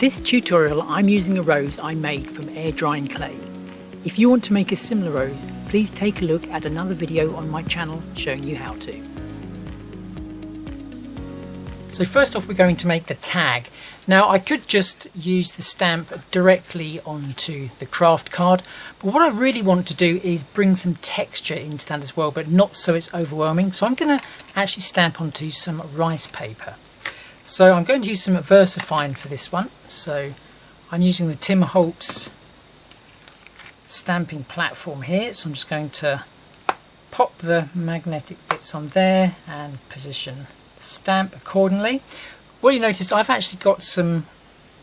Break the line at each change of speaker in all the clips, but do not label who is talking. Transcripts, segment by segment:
this tutorial I'm using a rose I made from air drying clay. If you want to make a similar rose, please take a look at another video on my channel showing you how to. So first off we're going to make the tag. Now I could just use the stamp directly onto the craft card, but what I really want to do is bring some texture into that as well, but not so it's overwhelming. So I'm going to actually stamp onto some rice paper. So I'm going to use some VersaFine for this one. So I'm using the Tim Holtz stamping platform here. So I'm just going to pop the magnetic bits on there and position the stamp accordingly. What you notice, I've actually got some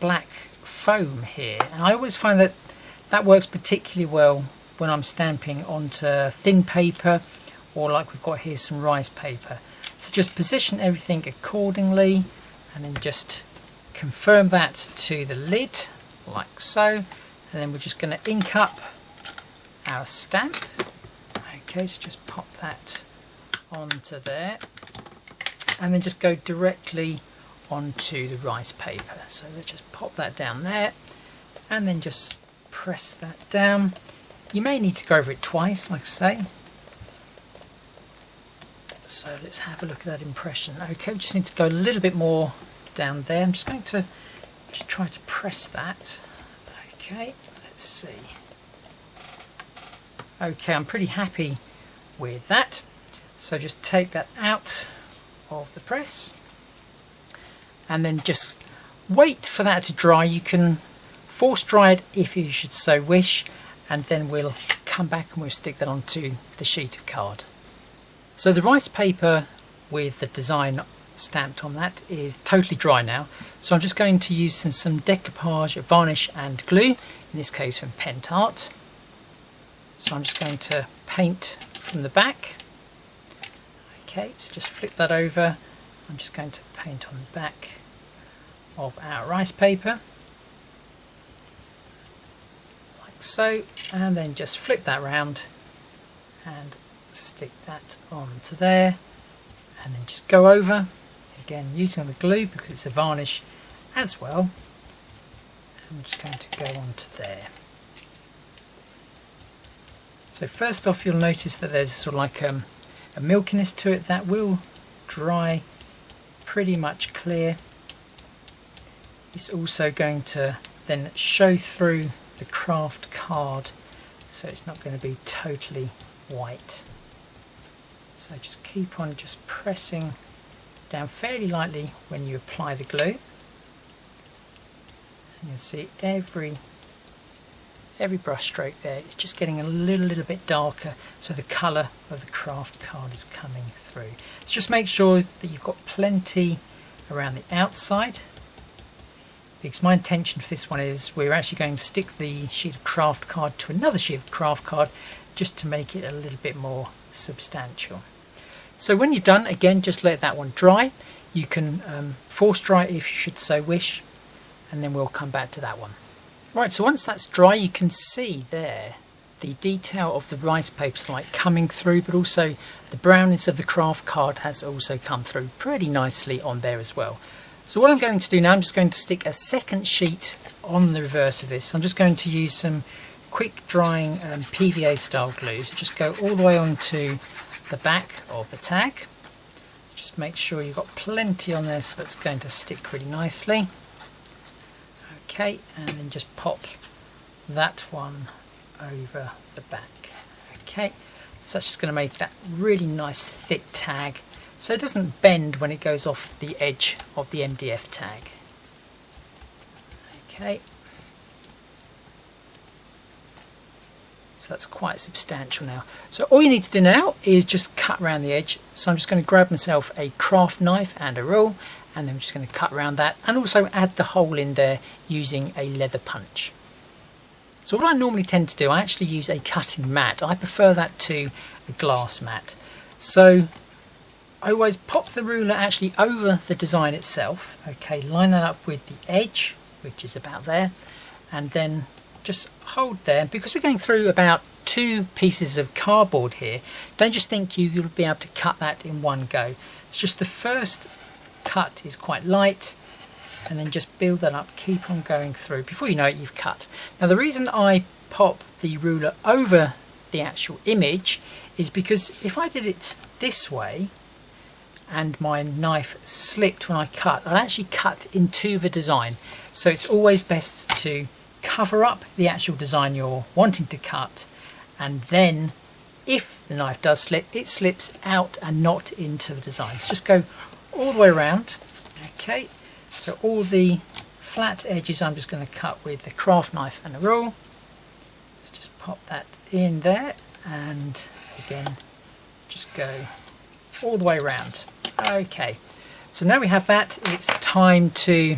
black foam here, and I always find that that works particularly well when I'm stamping onto thin paper, or like we've got here, some rice paper. So just position everything accordingly and then just confirm that to the lid like so, and then we're just going to ink up our stamp. Okay, so just pop that onto there and then just go directly onto the rice paper. So let's just pop that down there and then just press that down. You may need to go over it twice, like I say. So let's have a look at that impression. Okay, we just need to go a little bit more down there. I'm just going to just try to press that. Okay, let's see. Okay, I'm pretty happy with that. So just take that out of the press and then just wait for that to dry. You can force dry it if you should so wish, and then we'll come back and we'll stick that onto the sheet of card. So the rice paper with the design stamped on that is totally dry now, so I'm just going to use some decoupage, varnish and glue, in this case from Pentart. So I'm just going to paint from the back. Okay, so just flip that over. I'm just going to paint on the back of our rice paper like so, and then just flip that round and stick that onto there, and then just go over again using the glue because it's a varnish as well. I'm just going to go onto there. So first off, you'll notice that there's sort of like a milkiness to it that will dry pretty much clear. It's also going to then show through the craft card, so it's not going to be totally white. So just keep on just pressing down fairly lightly when you apply the glue, and you'll see every brush stroke there, it's just getting a little bit darker, so the colour of the craft card is coming through. So just make sure that you've got plenty around the outside, because my intention for this one is we're actually going to stick the sheet of craft card to another sheet of craft card just to make it a little bit more substantial. So when you've done, again, just let that one dry. You can force dry if you should so wish, and then we'll come back to that one. Right, so once that's dry, you can see there the detail of the rice paper's like coming through, but also the brownness of the craft card has also come through pretty nicely on there as well. So what I'm going to do now, I'm just going to stick a second sheet on the reverse of this. I'm just going to use some quick drying PVA style glue. So just go all the way onto the back of the tag. Just make sure you've got plenty on there so that's going to stick really nicely. Okay, and then just pop that one over the back. Okay, so that's just going to make that really nice thick tag, so it doesn't bend when it goes off the edge of the MDF tag. Okay, so that's quite substantial now. So all you need to do now is just cut around the edge. So I'm just going to grab myself a craft knife and a rule, and then I'm just going to cut around that and also add the hole in there using a leather punch. So what I normally tend to do, I actually use a cutting mat. I prefer that to a glass mat. So I always pop the ruler actually over the design itself. Okay, line that up with the edge, which is about there, and then just hold there. Because we're going through about 2 pieces of cardboard here, don't just think you'll be able to cut that in one go. It's just the first cut is quite light, and then just build that up, keep on going through. Before you know it, you've cut. Now the reason I pop the ruler over the actual image is because if I did it this way and my knife slipped when I cut, I'd actually cut into the design. So it's always best to cover up the actual design you're wanting to cut, and then if the knife does slip, it slips out and not into the design. So just go all the way around. Okay, so all the flat edges I'm just going to cut with the craft knife and a rule. So just pop that in there, and again just go all the way around. Okay, so now we have that, it's time to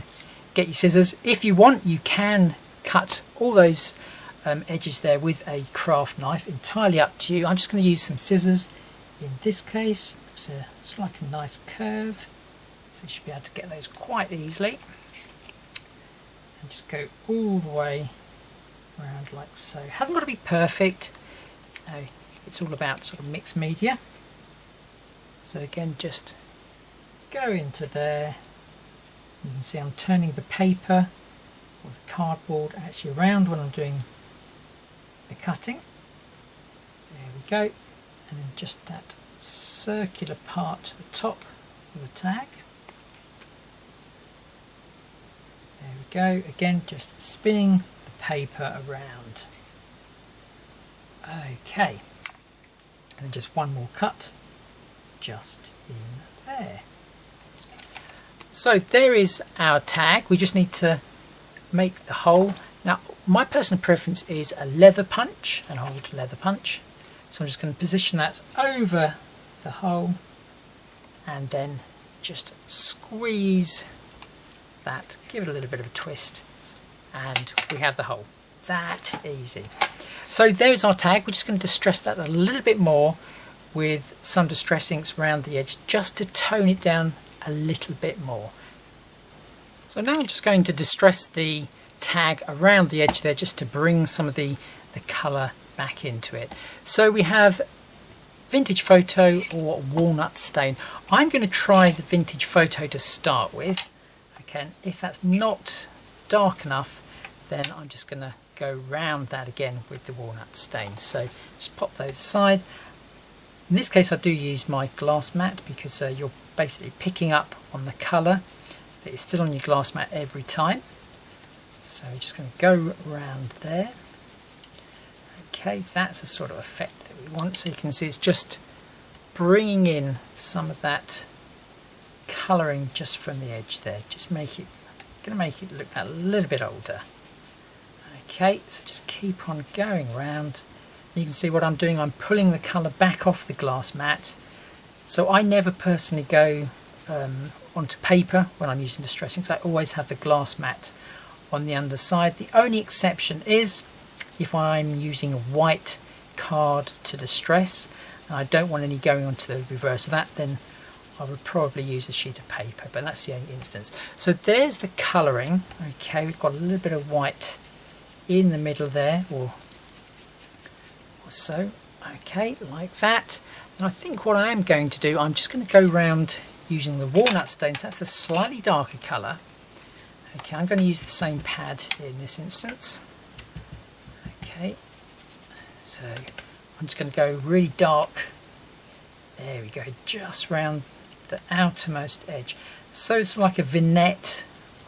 get your scissors. If you want, you can cut all those edges there with a craft knife, entirely up to you. I'm just going to use some scissors in this case. It's like a nice curve, so you should be able to get those quite easily, and just go all the way around like so. It hasn't got to be perfect, it's all about sort of mixed media. So again, just go into there. You can see I'm turning the paper or the cardboard actually around when I'm doing the cutting. There we go, and then just that circular part at the top of the tag. There we go, again just spinning the paper around. Okay, and then just one more cut just in there. So there is our tag. We just need to make the hole. Now my personal preference is a leather punch, an old leather punch. So I'm just going to position that over the hole and then just squeeze that, give it a little bit of a twist, and we have the hole. That easy. So there's our tag. We're just going to distress that a little bit more with some distress inks around the edge just to tone it down a little bit more. So now I'm just going to distress the tag around the edge there just to bring some of the colour back into it. So we have vintage photo or walnut stain. I'm going to try the vintage photo to start with. Okay, if that's not dark enough, then I'm just going to go round that again with the walnut stain. So just pop those aside. In this case I do use my glass mat because you're basically picking up on the colour that is still on your glass mat every time. So just going to go round there. Okay, that's the sort of effect that we want. So you can see it's just bringing in some of that colouring just from the edge there. Just going to make it look a little bit older. Okay, so just keep on going round. You can see what I'm doing, I'm pulling the colour back off the glass mat. So I never personally go onto paper when I'm using distress inks. I always have the glass mat on the underside. The only exception is if I'm using a white card to distress and I don't want any going onto the reverse of that, then I would probably use a sheet of paper, but that's the only instance. So there's the colouring. Okay, we've got a little bit of white in the middle there, or so. Okay, like that. And I think what I am going to do, I'm just going to go round using the walnut stains. That's a slightly darker colour. Okay, I'm going to use the same pad in this instance. Okay, so I'm just going to go really dark. There we go, just round the outermost edge. So it's like a vignette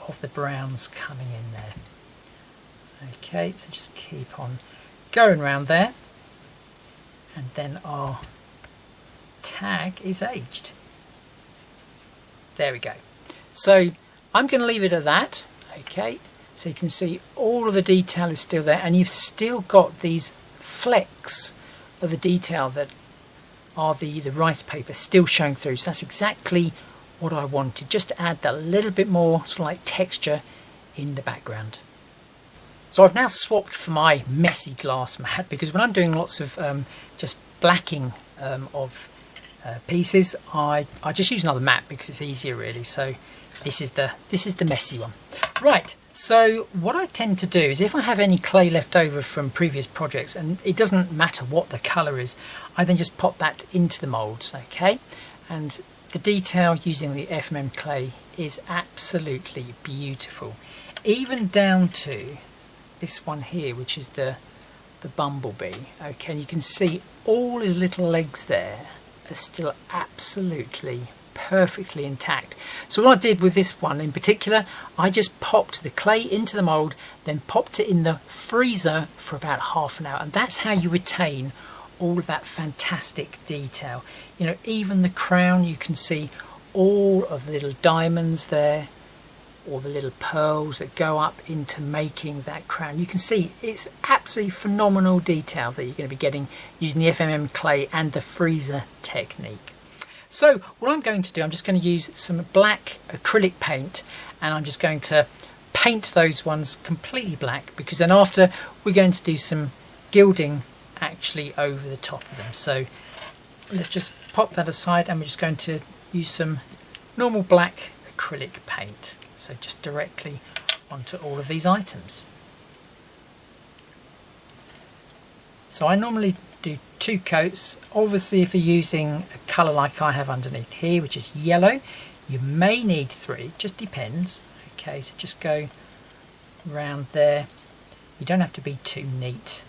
of the browns coming in there. Okay, so just keep on going round there. And then our tag is aged. There we go. So I'm going to leave it at that. Okay, so you can see all of the detail is still there, and you've still got these flecks of the detail that are the rice paper still showing through. So that's exactly what I wanted, just to add that little bit more sort of like texture in the background. So I've now swapped for my messy glass mat, because when I'm doing lots of just blacking of pieces, I just use another mat because it's easier really. So this is the messy one. Right, so what I tend to do is if I have any clay left over from previous projects, and it doesn't matter what the colour is, I then just pop that into the moulds, okay? And The detail using the FMM clay is absolutely beautiful, even down to this one here, which is the bumblebee. Okay, and you can see all his little legs there are still absolutely perfectly intact. So what I did with this one in particular, I just popped the clay into the mould, then popped it in the freezer for about half an hour, and that's how you retain all of that fantastic detail. You know, even the crown, you can see all of the little diamonds there, or the little pearls that go up into making that crown. You can see it's absolutely phenomenal detail that you're going to be getting using the FMM clay and the freezer technique. So what I'm going to do, I'm just going to use some black acrylic paint, and I'm just going to paint those ones completely black, because then after we're going to do some gilding actually over the top of them. So let's just pop that aside, and we're just going to use some normal black acrylic paint. So just directly onto all of these items. So I normally do 2 coats. Obviously, if you're using a colour like I have underneath here, which is yellow, you may need 3, it just depends. Okay, so just go around there. You don't have to be too neat,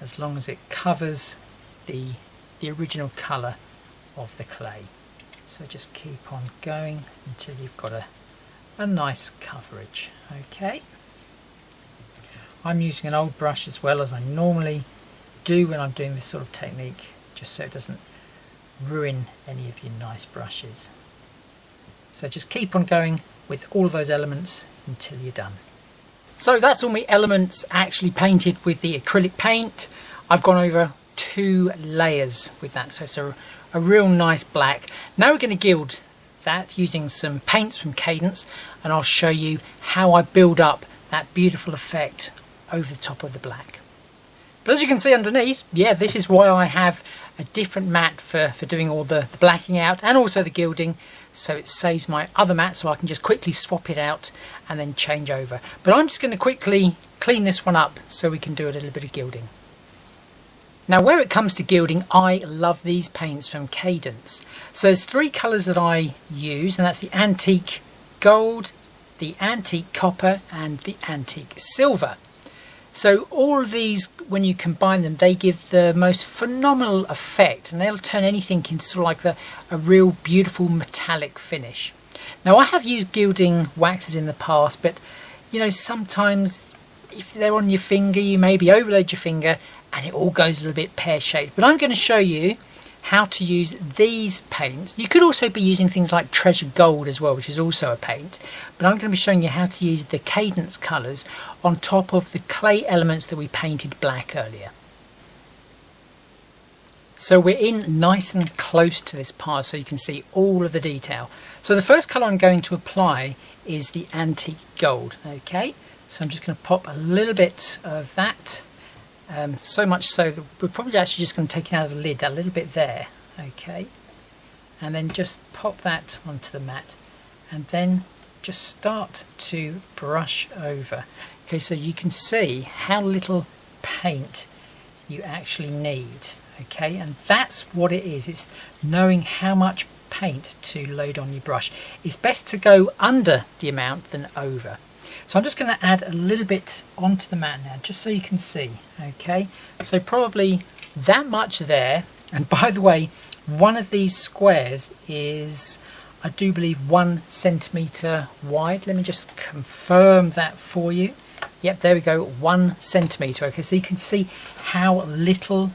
as long as it covers the original colour of the clay. So just keep on going until you've got a nice coverage. Okay, I'm using an old brush as well, as I normally do when I'm doing this sort of technique, just so it doesn't ruin any of your nice brushes. So just keep on going with all of those elements until you're done. So that's all my elements actually painted with the acrylic paint. I've gone over 2 layers with that, so it's a real nice black. Now we're going to gild that using some paints from Cadence, and I'll show you how I build up that beautiful effect over the top of the black. But as you can see underneath, yeah, this is why I have a different mat for doing all the blacking out and also the gilding, so it saves my other mat, so I can just quickly swap it out and then change over. But I'm just going to quickly clean this one up so we can do a little bit of gilding. Now where it comes to gilding, I love these paints from Cadence. So there's 3 colours that I use, and that's the antique gold, the antique copper and the antique silver. So all of these, when you combine them, they give the most phenomenal effect, and they'll turn anything into sort of like a real beautiful metallic finish. Now I have used gilding waxes in the past, but you know, sometimes if they're on your finger, you maybe overload your finger and it all goes a little bit pear-shaped. But I'm going to show you how to use these paints. You could also be using things like Treasure Gold as well, which is also a paint, but I'm going to be showing you how to use the Cadence colours on top of the clay elements that we painted black earlier. So we're in nice and close to this part, so you can see all of the detail. So the first colour I'm going to apply is the antique gold. Okay, so I'm just going to pop a little bit of that. So much so that we're probably actually just going to take it out of the lid, that little bit there. Okay, and then just pop that onto the mat, and then just start to brush over. Okay, so you can see how little paint you actually need. Okay, and that's what it is. It's knowing how much paint to load on your brush. It's best to go under the amount than over. So I'm just going to add a little bit onto the mat now, just so you can see. Okay, so probably that much there. And by the way, one of these squares is, I do believe, 1 centimetre wide. Let me just confirm that for you. Yep, there we go, 1 centimetre. Okay, so you can see how little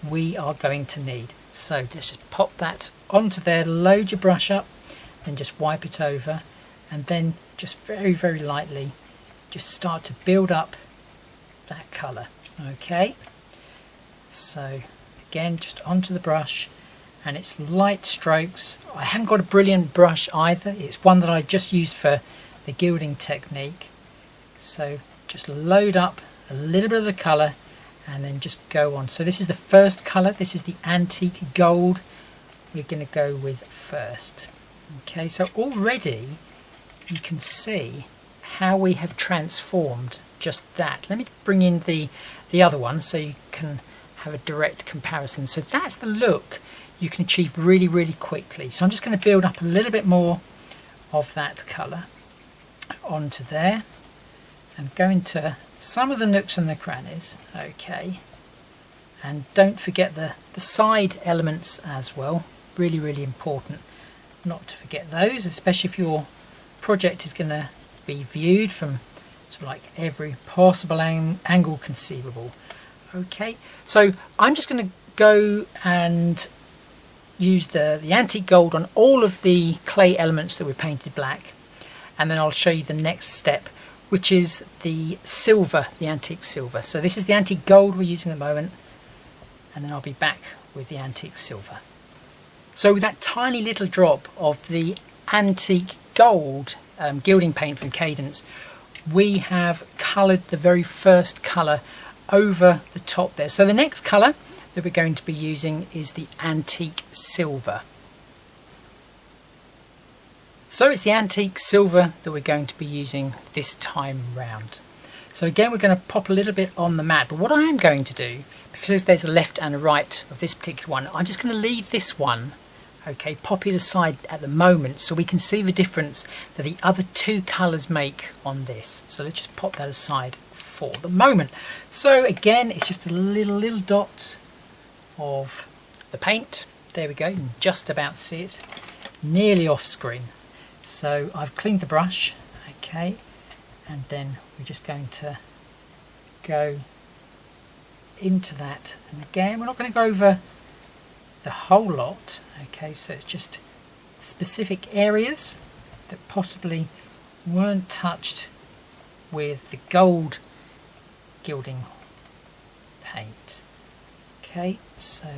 we are going to need. So let's just pop that onto there, load your brush up, then just wipe it over, and then just very, very lightly just start to build up that colour. Okay, so again, just onto the brush, and it's light strokes. I haven't got a brilliant brush either. It's one that I just used for the gilding technique. So just load up a little bit of the colour and then just go on. So this is the first colour. This is the antique gold we're going to go with first. Okay, so already you can see how we have transformed just that. Let me bring in the other one so you can have a direct comparison. So that's the look you can achieve really, really quickly. So I'm just going to build up a little bit more of that colour onto there and go into some of the nooks and the crannies. Okay, and don't forget the side elements as well. Really, really important not to forget those, especially if your project is going to be viewed from sort of like every possible angle conceivable. Okay, so I'm just going to go and use the antique gold on all of the clay elements that we painted black, and then I'll show you the next step, which is the silver, the antique silver. So this is the antique gold we're using at the moment, and then I'll be back with the antique silver. So with that tiny little drop of the antique gold gilding paint from Cadence, we have coloured the very first colour over the top there. So the next colour that we're going to be using is the antique silver. So it's the antique silver that we're going to be using this time round. So again, we're going to pop a little bit on the mat, but what I am going to do, because there's a left and a right of this particular one, I'm just going to leave this one, okay, pop it aside at the moment so we can see the difference that the other two colours make on this. So let's just pop that aside for the moment. So again, it's just a little dot of the paint. There we go, you can just about see it, nearly off screen. So I've cleaned the brush, okay, and then we're just going to go into that, and again we're not going to go over the whole lot, okay, so it's just specific areas that possibly weren't touched with the gold gilding paint. Okay, so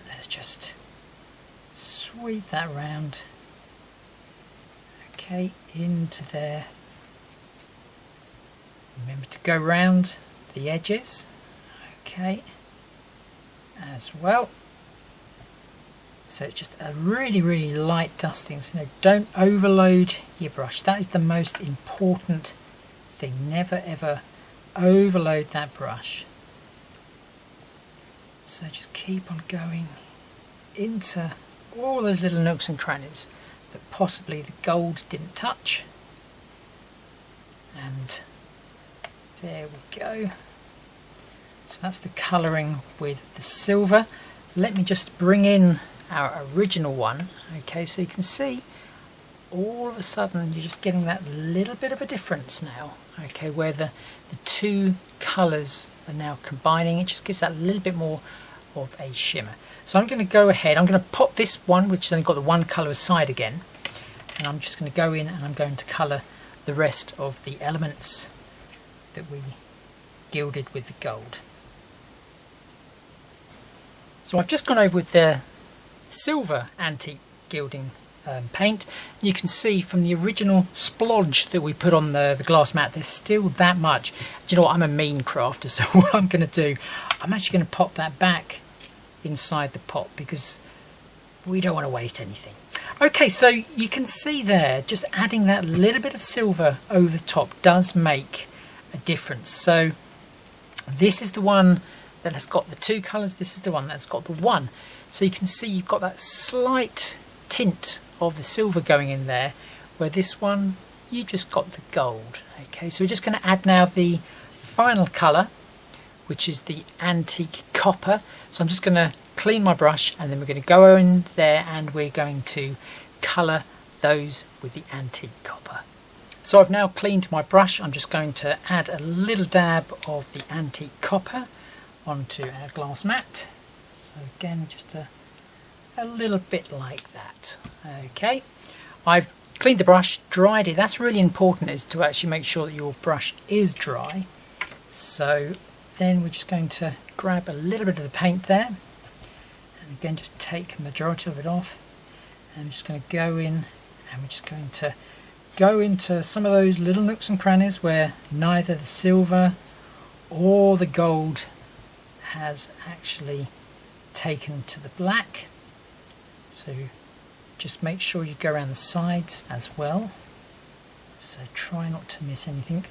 let's just sweep that round, okay, into there. Remember to go round the edges, okay, as well. So it's just a really light dusting, so don't overload your brush. That is the most important thing. Never ever overload that brush. So just keep on going into all those little nooks and crannies that possibly the gold didn't touch. And there we go. So that's the colouring with the silver. Let me just bring in our original one, okay, so you can see all of a sudden you're just getting that little bit of a difference now, okay, where the two colours are now combining. It just gives that little bit more of a shimmer. So I'm going to go ahead, I'm going to pop this one, which has only got the one colour aside again, and I'm just going to go in and I'm going to colour the rest of the elements that we gilded with the gold. So I've just gone over with the silver antique gilding paint. You can see from the original splodge that we put on the glass mat, there's still that much. Do you know what, I'm a mean crafter, so what I'm going to do, I'm actually going to pop that back inside the pot because we don't want to waste anything. Okay, so you can see there, just adding that little bit of silver over the top does make a difference. So this is the one that has got the two colours, this is the one that's got the one. So you can see you've got that slight tint of the silver going in there, where this one you just got the gold. Okay, so we're just going to add now the final colour, which is the antique copper. So I'm just going to clean my brush and then we're going to go in there and we're going to colour those with the antique copper. So I've now cleaned my brush. I'm just going to add a little dab of the antique copper onto our glass mat. So again, just a little bit like that. Okay, I've cleaned the brush, dried it. That's really important, is to actually make sure that your brush is dry. So then we're just going to grab a little bit of the paint there, and again just take the majority of it off. And I'm just going to go in and we're just going to go into some of those little nooks and crannies where neither the silver or the gold has actually taken to the black. So just make sure you go around the sides as well, so try not to miss anything.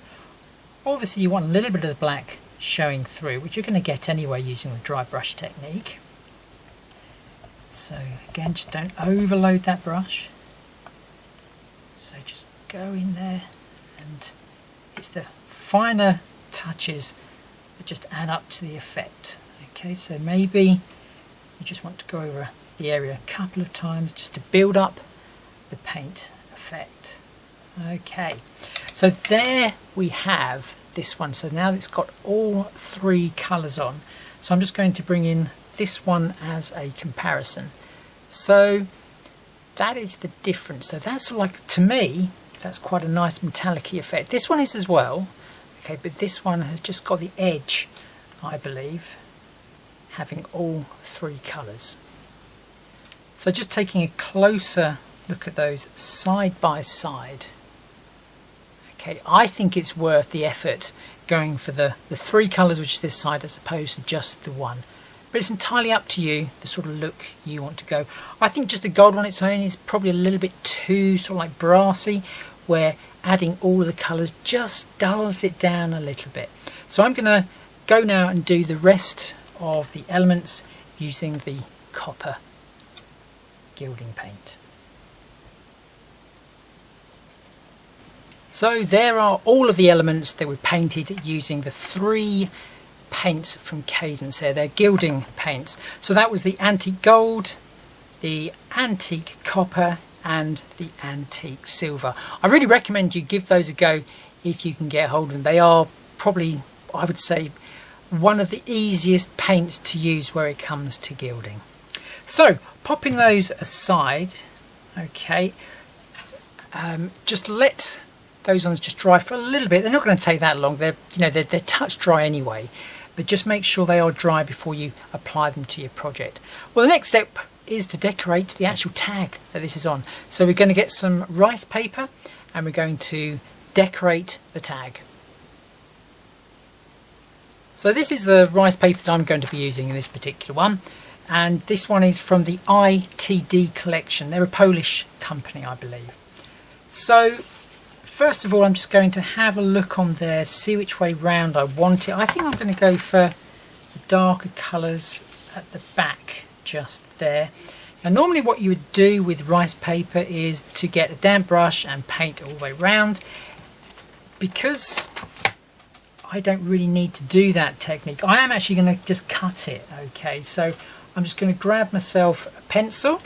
Obviously you want a little bit of the black showing through, which you're going to get anyway using the dry brush technique. So again, just don't overload that brush. So just go in there, and it's the finer touches that just add up to the effect. Okay, so maybe you just want to go over the area a couple of times just to build up the paint effect. Okay, so there we have this one. So now it's got all three colours on. So I'm just going to bring in this one as a comparison. So that is the difference. So that's like, to me, that's quite a nice metallic-y effect. This one is as well, okay, but this one has just got the edge, I believe, having all three colours. So just taking a closer look at those side by side. Okay, I think it's worth the effort going for the three colours, which is this side, as opposed to just the one. But it's entirely up to you, the sort of look you want to go. I think just the gold on its own is probably a little bit too sort of like brassy, where adding all of the colours just dulls it down a little bit. So I'm going to go now and do the rest of the elements using the copper gilding paint. So there are all of the elements that were painted using the three paints from Cadence there. They're gilding paints. So that was the antique gold, the antique copper, and the antique silver. I really recommend you give those a go if you can get hold of them. They are probably, I would say, one of the easiest paints to use where it comes to gilding. So popping those aside, okay, just let those ones just dry for a little bit. They're not going to take that long. They're touch dry anyway, but just make sure they are dry before you apply them to your project. Well, the next step is to decorate the actual tag that this is on. So we're going to get some rice paper and we're going to decorate the tag. So this is the rice paper that I'm going to be using in this particular one, and this one is from the ITD collection. They're a Polish company, I believe. So first of all, I'm just going to have a look on there, see which way round I want it. I think I'm going to go for the darker colours at the back just there. Now normally what you would do with rice paper is to get a damp brush and paint all the way round. Because I don't really need to do that technique, I am actually going to just cut it. Okay, so I'm just going to grab myself a pencil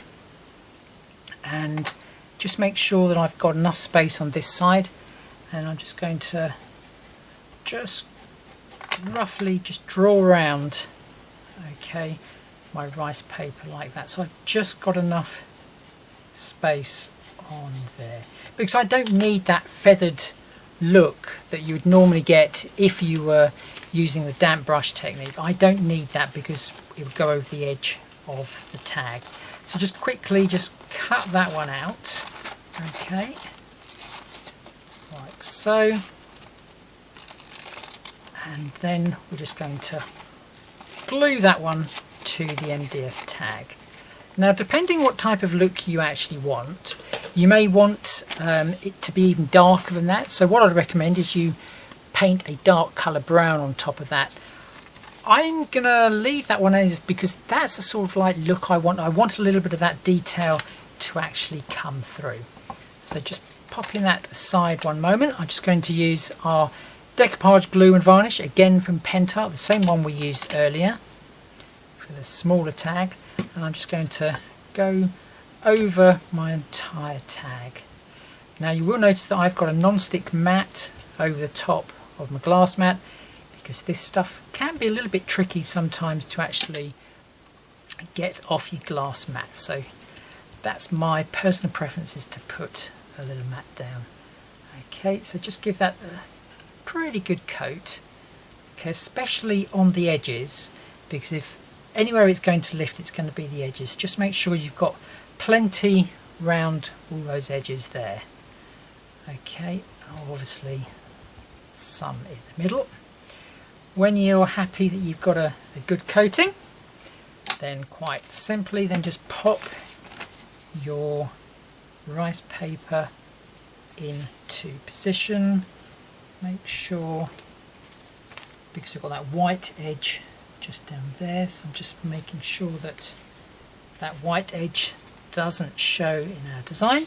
and just make sure that I've got enough space on this side, and I'm just going to just roughly just draw around, okay, my rice paper like that. So I've just got enough space on there because I don't need that feathered look that you would normally get if you were using the damp brush technique. I don't need that because it would go over the edge of the tag. So just quickly just cut that one out, okay, like so, and then we're just going to glue that one to the MDF tag. Now depending what type of look you actually want, you may want it to be even darker than that. So what I'd recommend is you paint a dark colour brown on top of that. I'm going to leave that one as because that's the sort of like look I want. I want a little bit of that detail to actually come through. So just popping that aside one moment, I'm just going to use our decoupage glue and varnish, again from Pentar, the same one we used earlier for the smaller tag. And I'm just going to go over my entire tag. Now you will notice that I've got a non-stick mat over the top of my glass mat, because this stuff can be a little bit tricky sometimes to actually get off your glass mat. So that's my personal preference, is to put a little mat down. Okay, so just give that a pretty good coat, okay, especially on the edges, because if anywhere it's going to lift, it's going to be the edges. Just make sure you've got plenty round all those edges there. Okay, obviously some in the middle. When you're happy that you've got a good coating, then quite simply then just pop your rice paper into position. Make sure, because we've got that white edge just down there, so I'm just making sure that that white edge doesn't show in our design.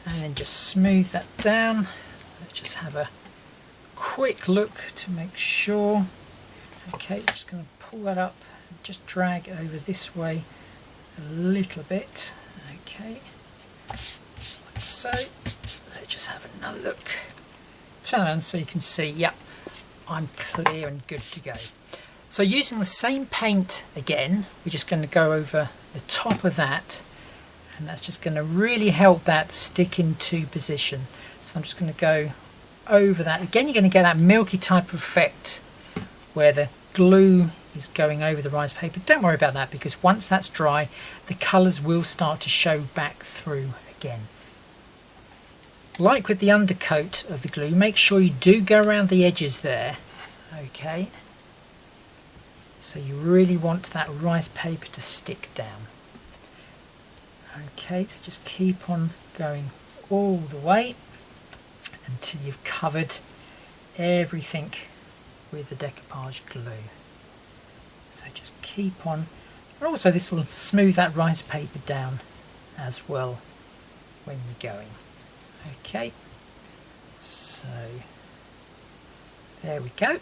And then just smooth that down. Let's just have a quick look to make sure. Okay, just going to pull that up and just drag over this way a little bit. Okay, like so. Let's just have another look. Turn around so you can see, yep, I'm clear and good to go. So using the same paint again, we're just going to go over the top of that, and that's just going to really help that stick into position. So I'm just going to go over that. Again, you're going to get that milky type of effect where the glue is going over the rice paper. Don't worry about that, because once that's dry, the colours will start to show back through again. Like with the undercoat of the glue, make sure you do go around the edges there. Okay, so you really want that rice paper to stick down. Okay, so just keep on going all the way until you've covered everything with the decoupage glue. So just keep on, and also this will smooth that rice paper down as well when you're going. Okay, so there we go.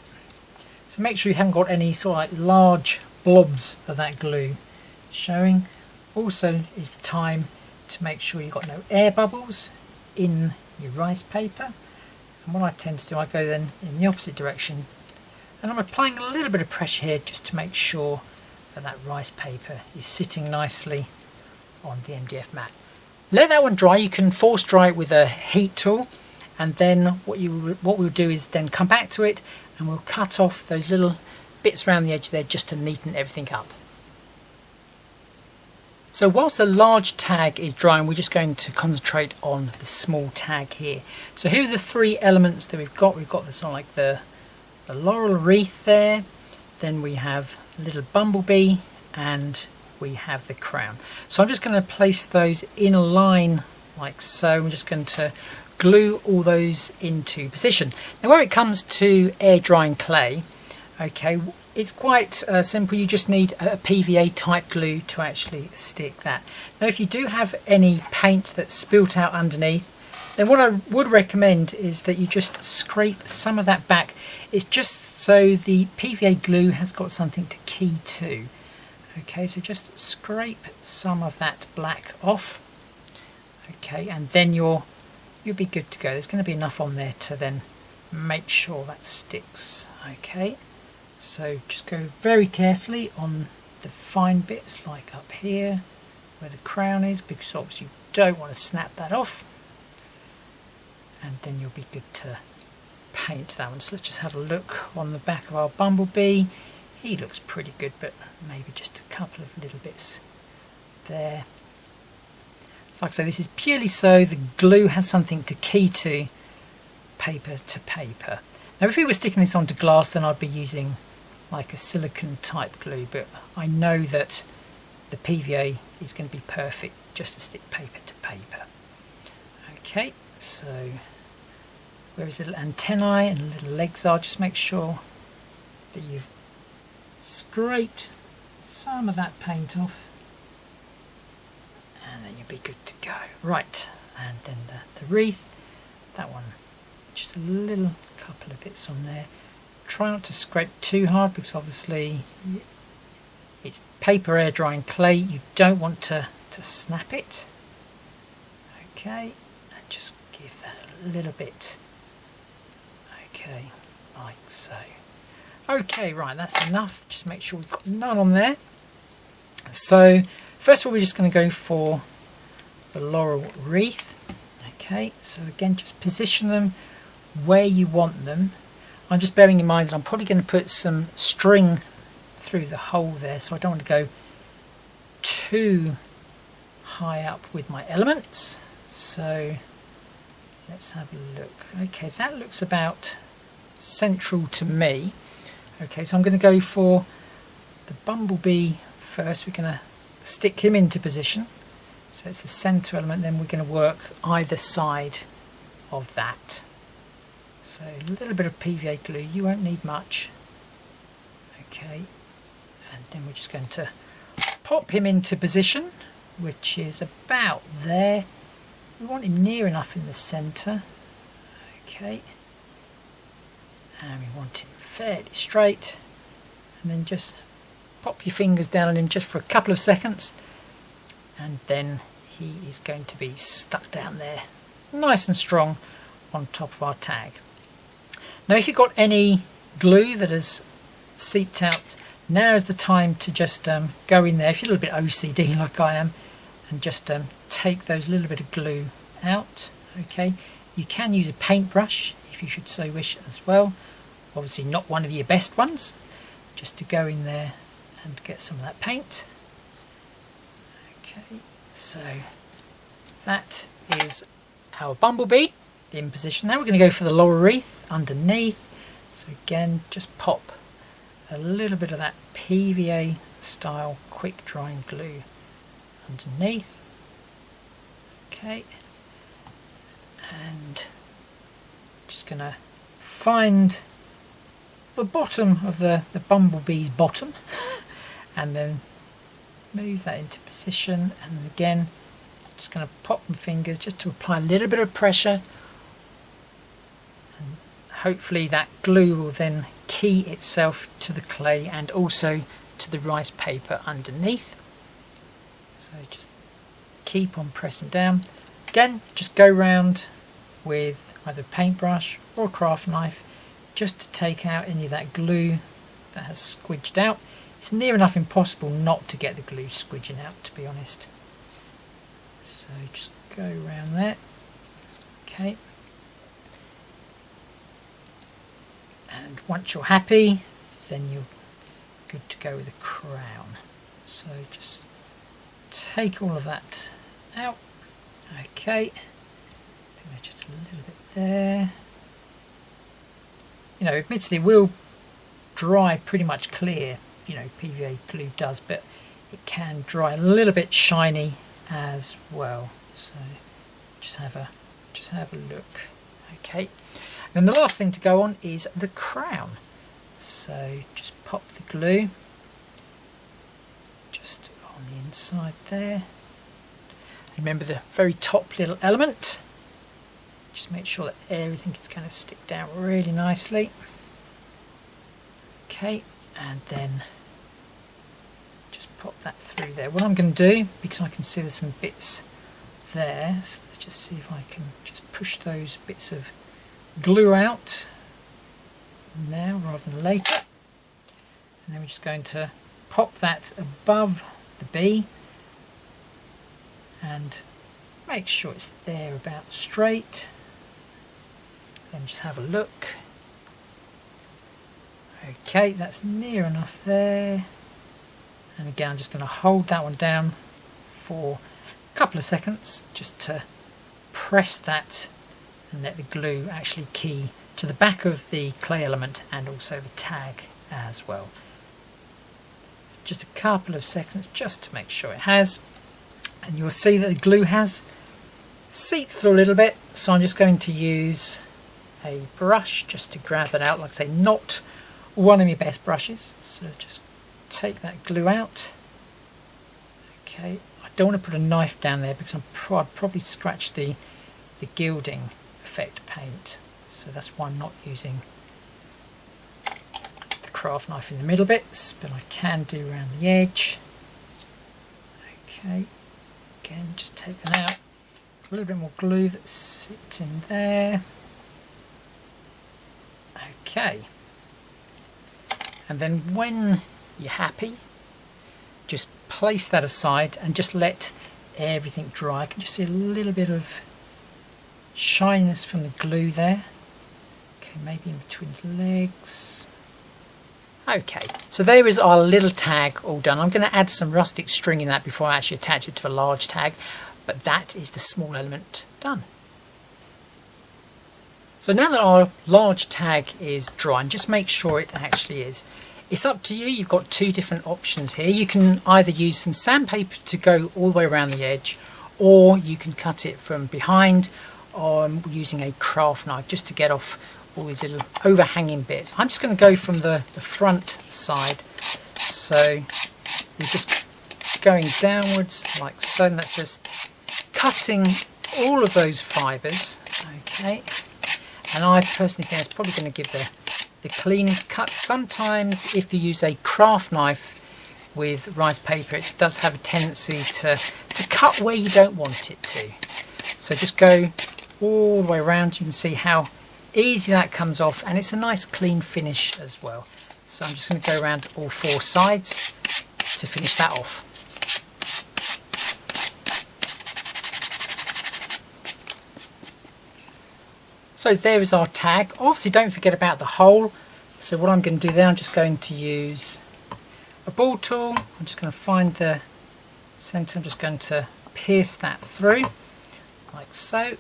So make sure you haven't got any sort of like large blobs of that glue showing. Also is the time to make sure you've got no air bubbles in your rice paper. And what I tend to do, I go then in the opposite direction, and I'm applying a little bit of pressure here just to make sure that that rice paper is sitting nicely on the MDF mat. Let that one dry. You can force dry it with a heat tool, and then what we'll do is then come back to it and we'll cut off those little bits around the edge there just to neaten everything up. So whilst the large tag is drying, we're just going to concentrate on the small tag here. So here are the three elements that we've got. We've got this on like the laurel wreath there, then we have a little bumblebee, and we have the crown. So I'm just going to place those in a line like so. I'm just going to glue all those into position. Now where it comes to air drying clay, okay, it's quite simple. You just need a PVA type glue to actually stick that. Now if you do have any paint that's spilt out underneath, then what I would recommend is that you just scrape some of that back. It's just so the PVA glue has got something to key to. Okay, so just scrape some of that black off. Okay, and then you'll be good to go. There's going to be enough on there to then make sure that sticks. Okay, so just go very carefully on the fine bits, like up here where the crown is, because obviously you don't want to snap that off, and then you'll be good to paint that one. So let's just have a look on the back of our bumblebee. He looks pretty good, but maybe just a couple of little bits there. So like I say, this is purely so the glue has something to key to paper to paper. Now if we were sticking this onto glass, then I'd be using like a silicone type glue, but I know that the PVA is going to be perfect just to stick paper to paper. Okay, so where his little antennae and little legs are, just make sure that you've scraped some of that paint off, and then you'll be good to go. Right, and then the wreath, that one, just a little couple of bits on there. Try not to scrape too hard, because obviously it's paper air drying clay. You don't want to snap it. Okay, and just give that a little bit. Okay, like so. Okay, right, that's enough. Just make sure we've got none on there. So first of all, we're just going to go for the laurel wreath. Okay, so again, just position them where you want them. I'm just bearing in mind that I'm probably going to put some string through the hole there, so I don't want to go too high up with my elements. So let's have a look. Okay, that looks about central to me. Okay, so I'm going to go for the bumblebee first. We're going to stick him into position, so it's the centre element. Then we're going to work either side of that. So a little bit of PVA glue, you won't need much. Okay, and then we're just going to pop him into position, which is about there. We want him near enough in the centre. Okay, and we want him fairly straight, and then just pop your fingers down on him just for a couple of seconds, and then he is going to be stuck down there nice and strong on top of our tag. Now if you've got any glue that has seeped out, now is the time to just go in there, if you're a little bit OCD like I am, and just take those little bit of glue out. Okay, you can use a paintbrush if you should so wish as well, obviously not one of your best ones, just to go in there and get some of that paint. Okay, so that is our bumblebee in position. Now we're going to go for the laurel wreath underneath. So again, just pop a little bit of that PVA style quick drying glue underneath. Okay, and just going to find the bottom of the bumblebee's bottom and then move that into position, and again just going to pop my fingers just to apply a little bit of pressure, and hopefully that glue will then key itself to the clay and also to the rice paper underneath. So just keep on pressing down. Again, just go round with either a paintbrush or a craft knife just to take out any of that glue that has squidged out. It's near enough impossible not to get the glue squidging out, to be honest. So just go around there. Okay. And once you're happy, then you're good to go with the crown. So just take all of that out. Okay. I think there's just a little bit there. You know, admittedly it will dry pretty much clear, you know, PVA glue does, but it can dry a little bit shiny as well. So just have a look. Okay, and the last thing to go on is the crown. So just pop the glue just on the inside there. Remember the very top little element. Just make sure that everything is going to stick down really nicely. Okay, and then just pop that through there. What I'm going to do, because I can see there's some bits there, so let's just see if I can just push those bits of glue out now rather than later. And then we're just going to pop that above the bee and make sure it's there about straight. Then just have a look. Okay, that's near enough there. And again, I'm just going to hold that one down for a couple of seconds just to press that and let the glue actually key to the back of the clay element and also the tag as well. So just a couple of seconds just to make sure it has. And you'll see that the glue has seeped through a little bit, so I'm just going to use a brush just to grab it out. Like I say, not one of my best brushes, so just take that glue out. Okay, I don't want to put a knife down there because I'd probably scratch the gilding effect paint, so that's why I'm not using the craft knife in the middle bits, but I can do around the edge. Okay, again, just take that out. A little bit more glue that sits in there. Okay, and then when you're happy, just place that aside and just let everything dry. I can just see a little bit of shininess from the glue there. Okay, maybe in between the legs. Okay, so there is our little tag all done. I'm going to add some rustic string in that before I actually attach it to the large tag, but that is the small element done. So now that our large tag is dry, and just make sure it actually is, it's up to you. You've got two different options here. You can either use some sandpaper to go all the way around the edge, or you can cut it from behind using a craft knife just to get off all these little overhanging bits. I'm just going to go from the front side, so we just going downwards like so, and that's just cutting all of those fibres. Okay, and I personally think it's probably going to give the cleanest cut. Sometimes if you use a craft knife with rice paper, it does have a tendency to cut where you don't want it to. So just go all the way around. You can see how easy that comes off, and it's a nice clean finish as well. So I'm just going to go around all 4 sides to finish that off. So there is our tag. Obviously don't forget about the hole. So what I'm going to do there, I'm just going to use a ball tool. I'm just going to find the centre. I'm just going to pierce that through like so.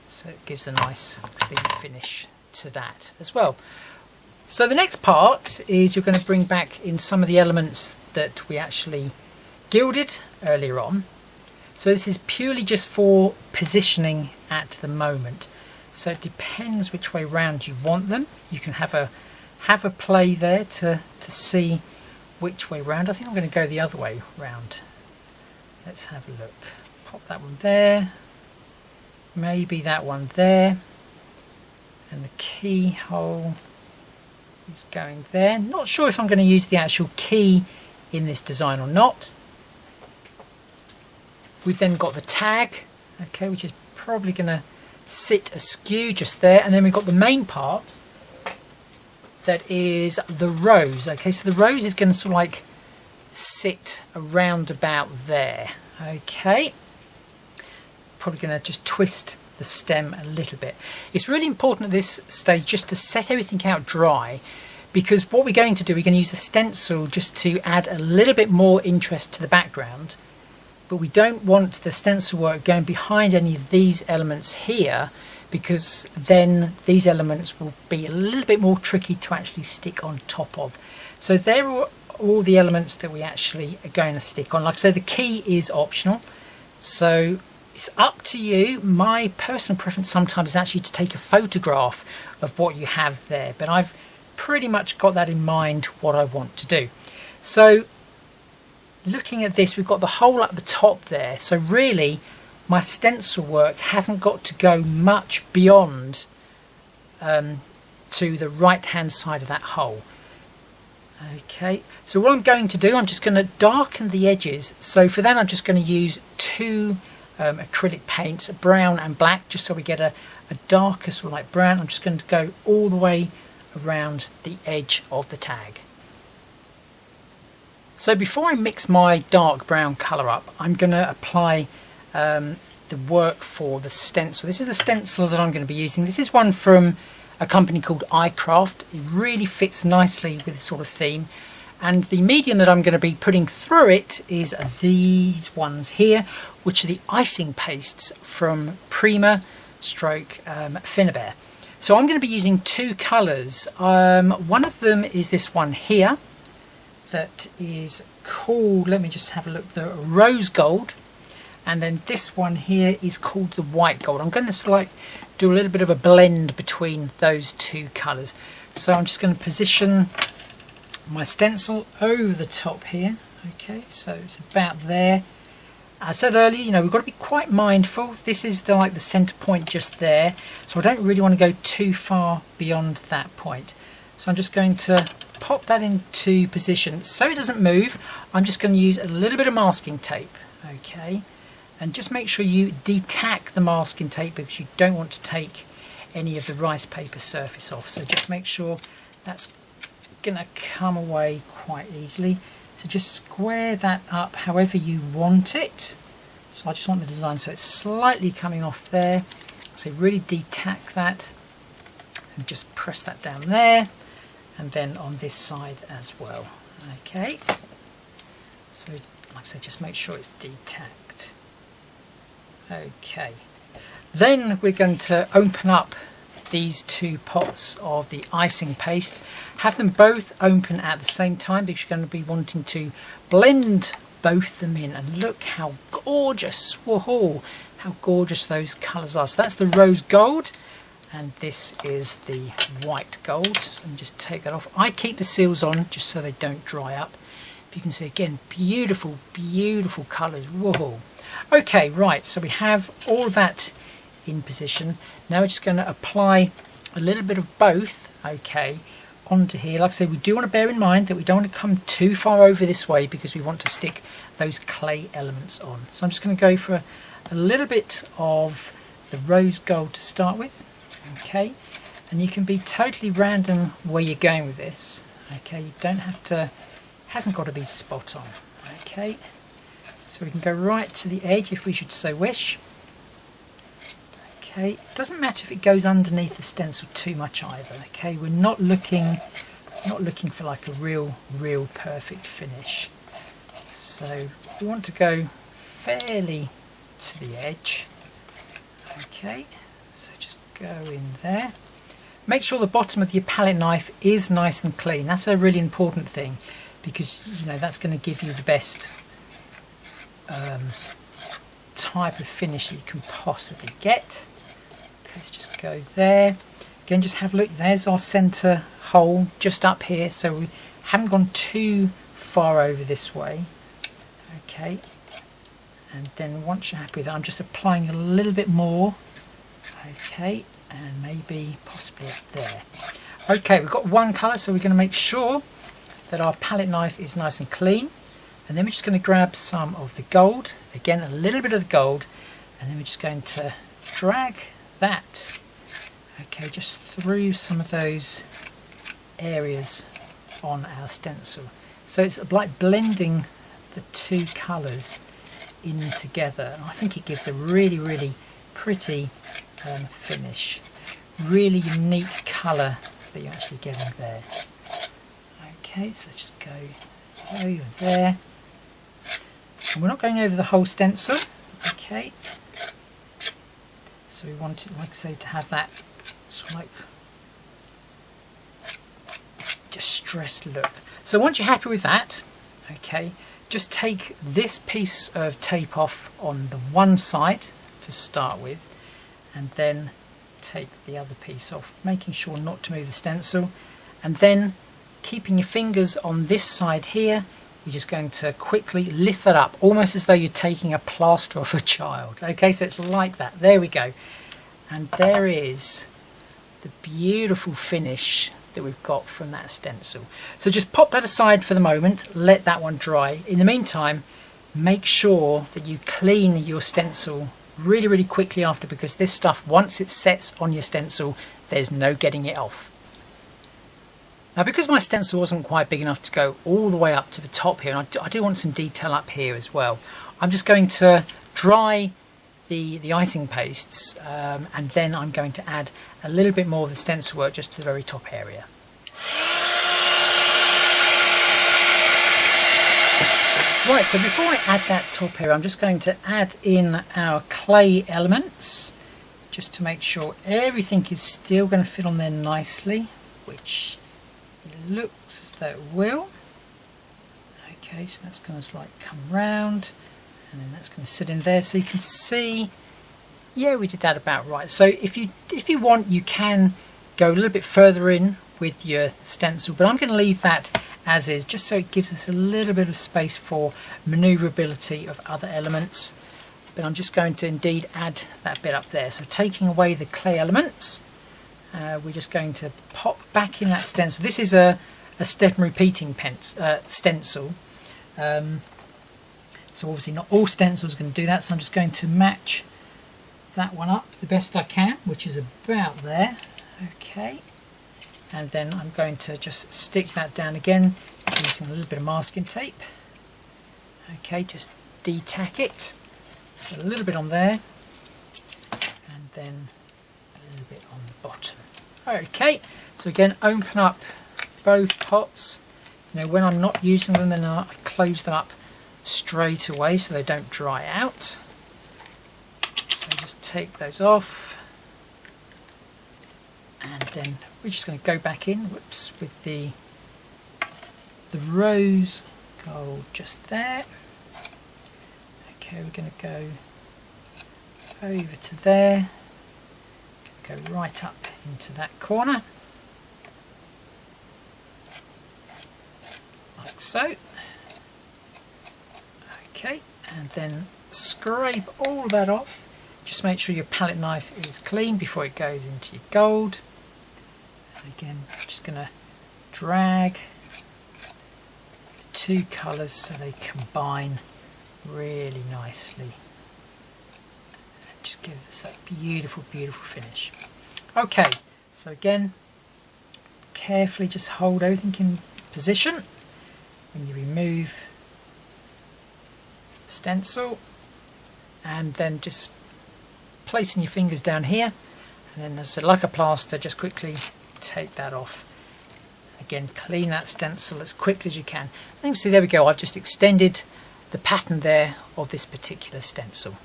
So it gives a nice clean finish to that as well. So the next part is you're going to bring back in some of the elements that we actually gilded earlier on. So this is purely just for positioning at the moment. So it depends which way round you want them. You can have a play there to see which way round. I think I'm going to go the other way round. Let's have a look. Pop that one there. Maybe that one there. And the keyhole is going there. Not sure if I'm going to use the actual key in this design or not. We've then got the tag, okay, which is probably going to sit askew just there, and then we've got the main part that is the rose. Okay, so the rose is going to sort of like sit around about there. Okay, probably going to just twist the stem a little bit. It's really important at this stage just to set everything out dry, because what we're going to do, we're going to use a stencil just to add a little bit more interest to the background. But we don't want the stencil work going behind any of these elements here, because then these elements will be a little bit more tricky to actually stick on top of. So there are all the elements that we actually are going to stick on. Like I said, the key is optional, so it's up to you. My personal preference sometimes is actually to take a photograph of what you have there, but I've pretty much got that in mind what I want to do. So looking at this, we've got the hole at the top there, so really my stencil work hasn't got to go much beyond to the right hand side of that hole. Okay, so what I'm going to do, I'm just going to darken the edges. So for that I'm just going to use 2 acrylic paints, brown and black, just so we get a darker sort of like brown. I'm just going to go all the way around the edge of the tag. So before I mix my dark brown colour up, I'm going to apply the work for the stencil. This is the stencil that I'm going to be using. This is one from a company called Icraft. It really fits nicely with this sort of theme. And the medium that I'm going to be putting through it is these ones here, which are the icing pastes from Prima Marketing. So I'm going to be using 2 colours. One of them is this one here, that is called, let me just have a look, the rose gold, and then this one here is called the white gold. I'm going to sort of like do a little bit of a blend between those 2 colours. So I'm just going to position my stencil over the top here. Okay, so it's about there. I said earlier, you know, we've got to be quite mindful. This is the like the centre point just there, so I don't really want to go too far beyond that point. So I'm just going to pop that into position so it doesn't move. I'm just going to use a little bit of masking tape, okay, and just make sure you detack the masking tape, because you don't want to take any of the rice paper surface off. So just make sure that's going to come away quite easily. So just square that up however you want it. So I just want the design so it's slightly coming off there. So really detack that and just press that down there, and then on this side as well. Okay, so like I said, just make sure it's detacked. Okay, then we're going to open up these 2 pots of the icing paste, have them both open at the same time, because you're going to be wanting to blend both them in. And look how gorgeous, woohoo, how gorgeous those colours are. So that's the rose gold, and this is the white gold. So let me just take that off. I keep the seals on just so they don't dry up, You can see again, beautiful, beautiful colours. Whoa. Okay, right, so we have all that in position. Now we're just going to apply a little bit of both, okay, onto here. Like I said, we do want to bear in mind that we don't want to come too far over this way because we want to stick those clay elements on. So I'm just going to go for a little bit of the rose gold to start with, okay, and you can be totally random where you're going with this, okay, you don't have to, hasn't got to be spot on, okay, so we can go right to the edge if we should so wish. Okay, it doesn't matter if it goes underneath the stencil too much either, okay, we're not looking for like a real perfect finish, so we want to go fairly to the edge. Okay, so just go in there. Make sure the bottom of your palette knife is nice and clean. That's a really important thing because you know that's going to give you the best type of finish that you can possibly get. Okay, let's just go there. Again, just have a look. There's our centre hole just up here, so we haven't gone too far over this way. Okay. And then once you're happy with that, I'm just applying a little bit more, okay, and maybe possibly up there. Okay, we've got one colour, so we're going to make sure that our palette knife is nice and clean, and then we're just going to grab some of the gold, again a little bit of the gold, and then we're just going to drag that, okay, just through some of those areas on our stencil. So it's like blending the two colours in together. I think it gives a really pretty finish, really unique colour that you're actually getting there. Okay, so let's just go over there, and we're not going over the whole stencil, okay, so we want it, like I say, to have that sort of like distressed look. So once you're happy with that, okay, just take this piece of tape off on the one side to start with, and then take the other piece off, making sure not to move the stencil, and then keeping your fingers on this side here, you're just going to quickly lift that up, almost as though you're taking a plaster off a child. Okay, so it's like that. There we go. And there is the beautiful finish that we've got from that stencil. So just pop that aside for the moment, let that one dry. In the meantime, make sure that you clean your stencil really quickly after, because this stuff, once it sets on your stencil, there's no getting it off. Now, because my stencil wasn't quite big enough to go all the way up to the top here, and I do want some detail up here as well, I'm just going to dry the icing pastes, and then I'm going to add a little bit more of the stencil work just to the very top area. Right, so before I add that top area, I'm just going to add in our clay elements just to make sure everything is still going to fit on there nicely, which it looks as though it will. Okay, so that's going to like come round, and then that's going to sit in there, so you can see, yeah, we did that about right. So if you want, you can go a little bit further in with your stencil, but I'm going to leave that as is, just so it gives us a little bit of space for manoeuvrability of other elements. But I'm just going to indeed add that bit up there. So taking away the clay elements, we're just going to pop back in that stencil. This is a step and repeating stencil. So obviously not all stencils are going to do that, so I'm just going to match that one up the best I can, which is about there. Okay, and then I'm going to just stick that down again using a little bit of masking tape. Okay, just de-tack it. So a little bit on there, and then a little bit on the bottom. Okay, so again, open up both pots. You know, when I'm not using them, then I close them up straight away so they don't dry out. So just take those off, and then we're just going to go back in, whoops, with the rose gold just there. Okay, we're going to go over to there, go right up into that corner, like so. Okay, and then scrape all that off. Just make sure your palette knife is clean before it goes into your gold. And again, I'm just going to drag the two colours so they combine really nicely. And just give this that beautiful, beautiful finish. Okay, so again, carefully just hold everything in position when you remove the stencil, and then just placing your fingers down here, and then as like a plaster, just quickly take that off. Again, clean that stencil as quickly as you can. And you can see, there we go, I've just extended the pattern there of this particular stencil.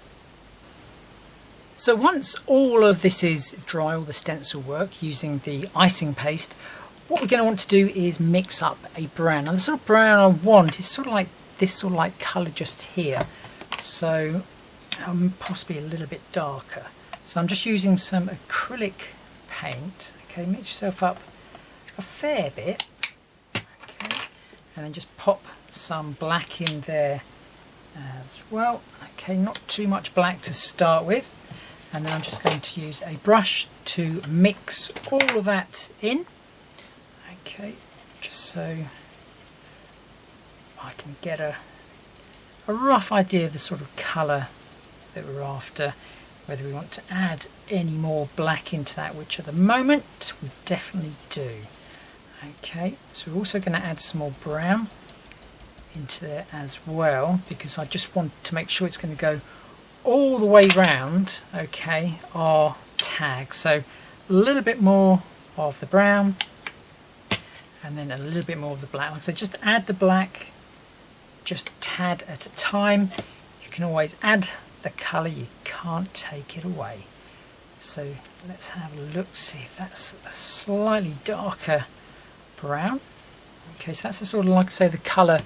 So once all of this is dry, all the stencil work using the icing paste, what we're going to want to do is mix up a brown. Now the sort of brown I want is sort of like this sort of like colour just here, so possibly a little bit darker. So I'm just using some acrylic paint. Okay, mix yourself up a fair bit. Okay, and then just pop some black in there as well. Okay, not too much black to start with, and then I'm just going to use a brush to mix all of that in. Okay, just so I can get a rough idea of the sort of colour that we're after, whether we want to add any more black into that, which at the moment we definitely do. Okay, so we're also going to add some more brown into there as well, because I just want to make sure it's going to go all the way round, okay, our tag. So a little bit more of the brown, and then a little bit more of the black. Like I said, just add the black just a tad at a time. You can always add the colour, you can't take it away. So let's have a look, see if that's a slightly darker brown. Okay, so that's the sort of, like I say, the colour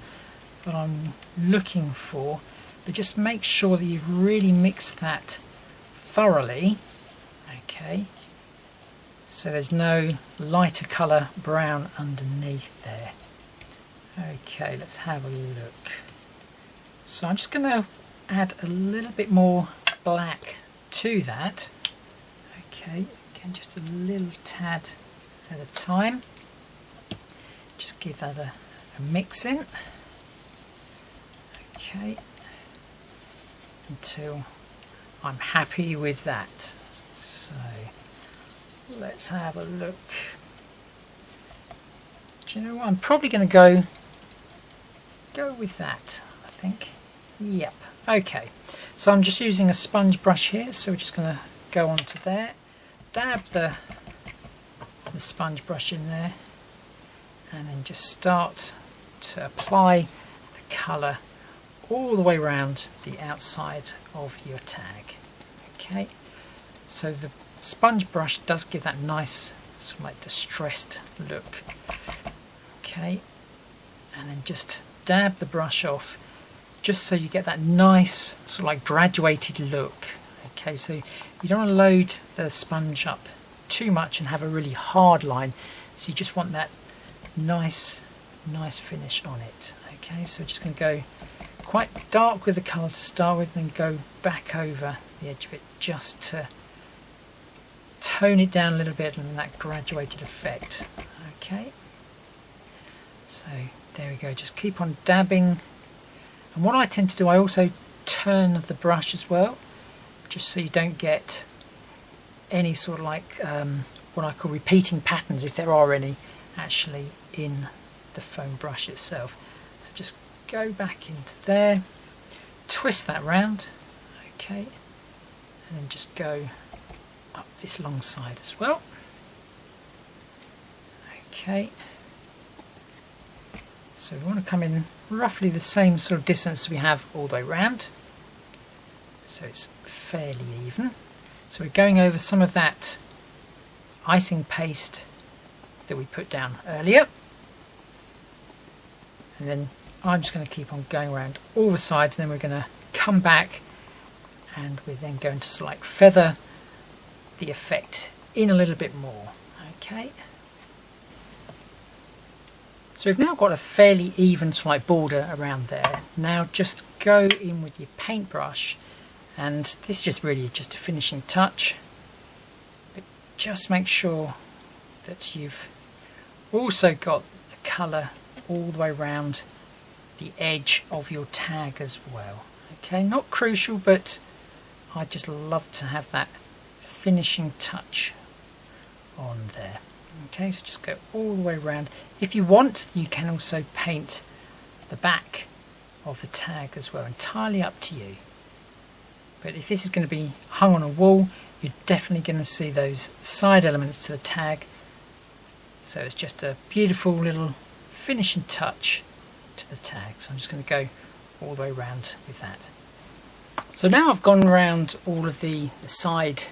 that I'm looking for. But just make sure that you've really mixed that thoroughly. Okay, so there's no lighter colour brown underneath there. Okay, let's have a look. So I'm just going to add a little bit more black to that. Okay, again, just a little tad at a time. Just give that a mix in. Okay, until I'm happy with that. So let's have a look. Do you know what? I'm probably going to go with that, I think. Yep. Okay. So I'm just using a sponge brush here. So we're just going to go onto there, dab the sponge brush in there, and then just start to apply the colour all the way around the outside of your tag. Okay. So the sponge brush does give that nice sort of like distressed look. Okay, and then just dab the brush off just so you get that nice sort of like graduated look. Okay, so you don't want to load the sponge up too much and have a really hard line, so you just want that nice finish on it. Okay, so we're just going to go quite dark with the colour to start with, and then go back over the edge of it just to tone it down a little bit and that graduated effect. Okay, so there we go, just keep on dabbing. And what I tend to do, I also turn the brush as well, just so you don't get any sort of like what I call repeating patterns, if there are any actually in the foam brush itself. So just go back into there, twist that round, okay, and then just go up this long side as well. Okay, so we want to come in roughly the same sort of distance we have all the way around, so it's fairly even. So we're going over some of that icing paste that we put down earlier, and then I'm just going to keep on going around all the sides, and then we're going to come back and we're then going to sort of like feather the effect in a little bit more. Okay, so we've now got a fairly even sort of like border around there. Now just go in with your paintbrush, and this is just really just a finishing touch, but just make sure that you've also got the colour all the way around the edge of your tag as well. Okay, not crucial, but I just love to have that finishing touch on there. Okay, so just go all the way around. If you want, you can also paint the back of the tag as well, entirely up to you. But if this is going to be hung on a wall, you're definitely going to see those side elements to the tag, so it's just a beautiful little finishing touch to the tag. So I'm just going to go all the way around with that. So now I've gone around all of the side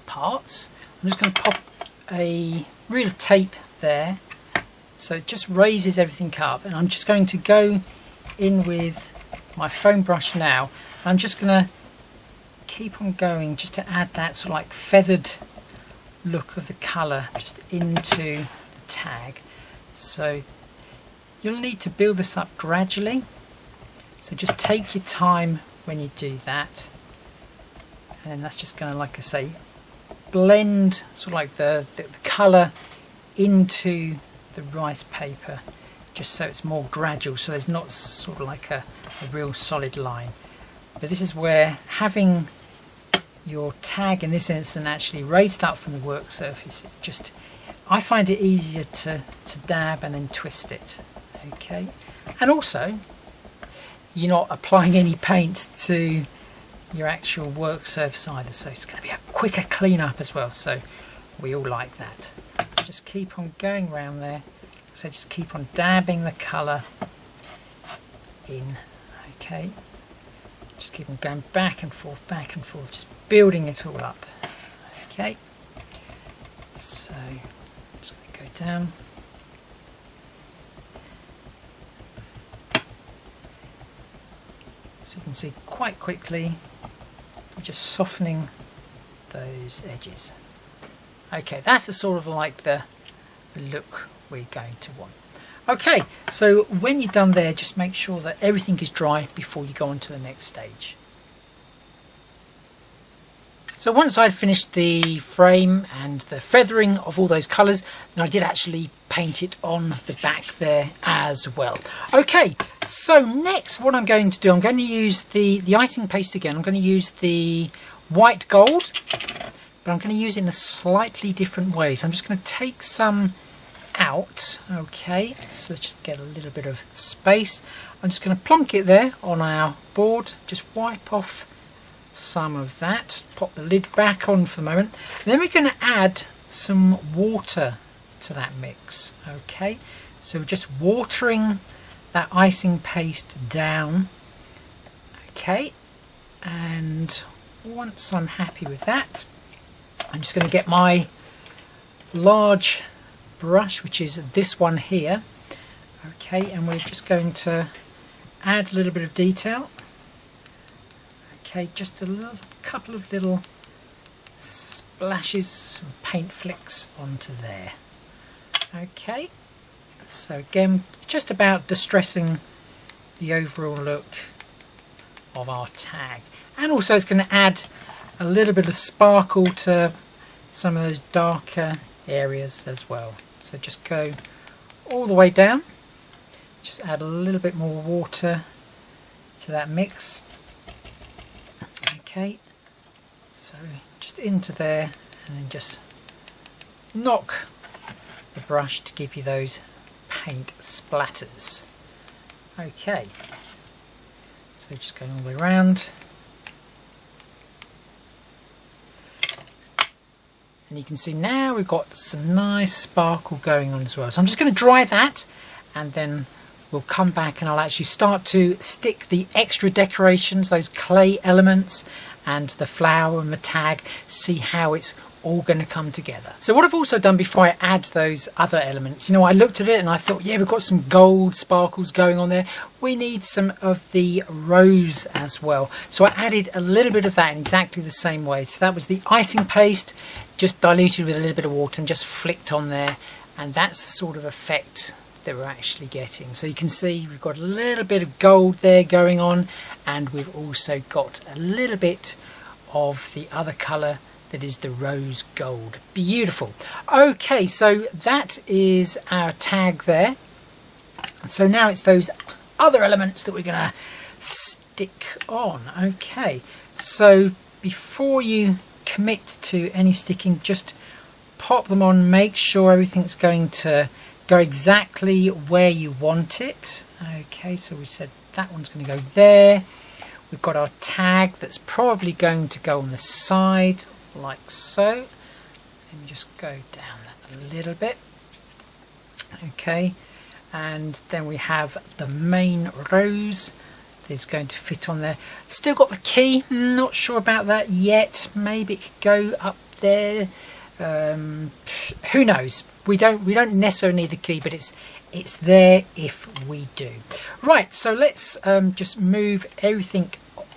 parts, I'm just going to pop a reel of tape there, so it just raises everything up, and I'm just going to go in with my foam brush now. I'm just going to keep on going just to add that sort of like feathered look of the colour just into the tag. So you'll need to build this up gradually, so just take your time when you do that, and that's just going to, like I say, blend sort of like the colour into the rice paper, just so it's more gradual, so there's not sort of like a real solid line. But this is where having your tag in this instance actually raised up from the work surface, it's just, I find it easier to dab and then twist it. Okay, and also you're not applying any paint to your actual work surface either, so it's going to be a quicker clean up as well, so we all like that. So just keep on going around there, so just keep on dabbing the colour in. Okay, just keep on going back and forth, just building it all up. Okay, so I'm just going to go down. So you can see quite quickly you're just softening those edges. Okay, that's the sort of like the look we're going to want. Okay, so when you're done there, just make sure that everything is dry before you go on to the next stage. So once I'd finished the frame and the feathering of all those colours, then I did actually paint it on the back there as well. Okay, so next what I'm going to do, I'm going to use the icing paste again. I'm going to use the white gold, but I'm going to use it in a slightly different way. So I'm just going to take some out. Okay, so let's just get a little bit of space. I'm just going to plonk it there on our board, just wipe off some of that, pop the lid back on for the moment, and then we're going to add some water to that mix. Okay, so we're just watering that icing paste down. Okay, and once I'm happy with that, I'm just going to get my large brush, which is this one here. Okay, and we're just going to add a little bit of detail. Okay, just a couple of little splashes, paint flicks onto there. Okay, so again, just about distressing the overall look of our tag, and also it's going to add a little bit of sparkle to some of those darker areas as well. So just go all the way down, just add a little bit more water to that mix. Okay, so just into there, and then just knock the brush to give you those paint splatters. Okay, so just going all the way around, and you can see now we've got some nice sparkle going on as well. So I'm just going to dry that, and then we'll come back and I'll actually start to stick the extra decorations, those clay elements and the flower and the tag, see how it's all going to come together. So what I've also done before I add those other elements, you know, I looked at it and I thought, yeah, we've got some gold sparkles going on there. We need some of the rose as well. So I added a little bit of that in exactly the same way. So that was the icing paste, just diluted with a little bit of water and just flicked on there. And that's the sort of effect that we're actually getting. So you can see we've got a little bit of gold there going on, and we've also got a little bit of the other colour that is the rose gold. Beautiful. Okay, so that is our tag there. So now it's those other elements that we're going to stick on. Okay, so before you commit to any sticking, just pop them on, make sure everything's going to go exactly where you want it. Okay, so we said that one's going to go there. We've got our tag that's probably going to go on the side like so. Let me just go down that a little bit. Okay, and then we have the main rose that's going to fit on there. Still got the key, not sure about that yet. Maybe it could go up there. Who knows? We don't necessarily need the key, but it's there if we do. Right, so let's just move everything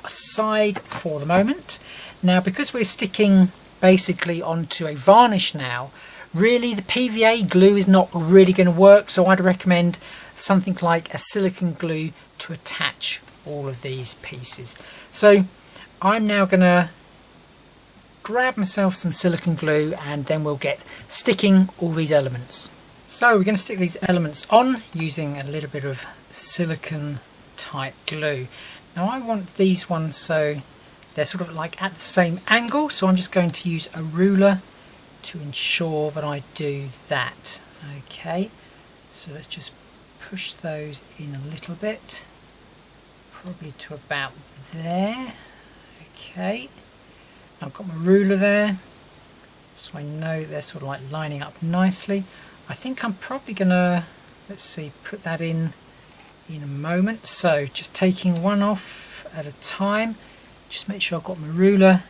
aside for the moment. Now, because we're sticking basically onto a varnish now, really the PVA glue is not really going to work, so I'd recommend something like a silicone glue to attach all of these pieces. So I'm now going to grab myself some silicone glue, and then we'll get sticking all these elements. So we're going to stick these elements on using a little bit of silicone type glue. Now I want these ones so they're sort of like at the same angle, so I'm just going to use a ruler to ensure that I do that. Okay, so let's just push those in a little bit, probably to about there. Okay, I've got my ruler there, so I know they're sort of like lining up nicely. I think I'm probably gonna, let's see, put that in a moment. So just taking one off at a time, just make sure I've got my ruler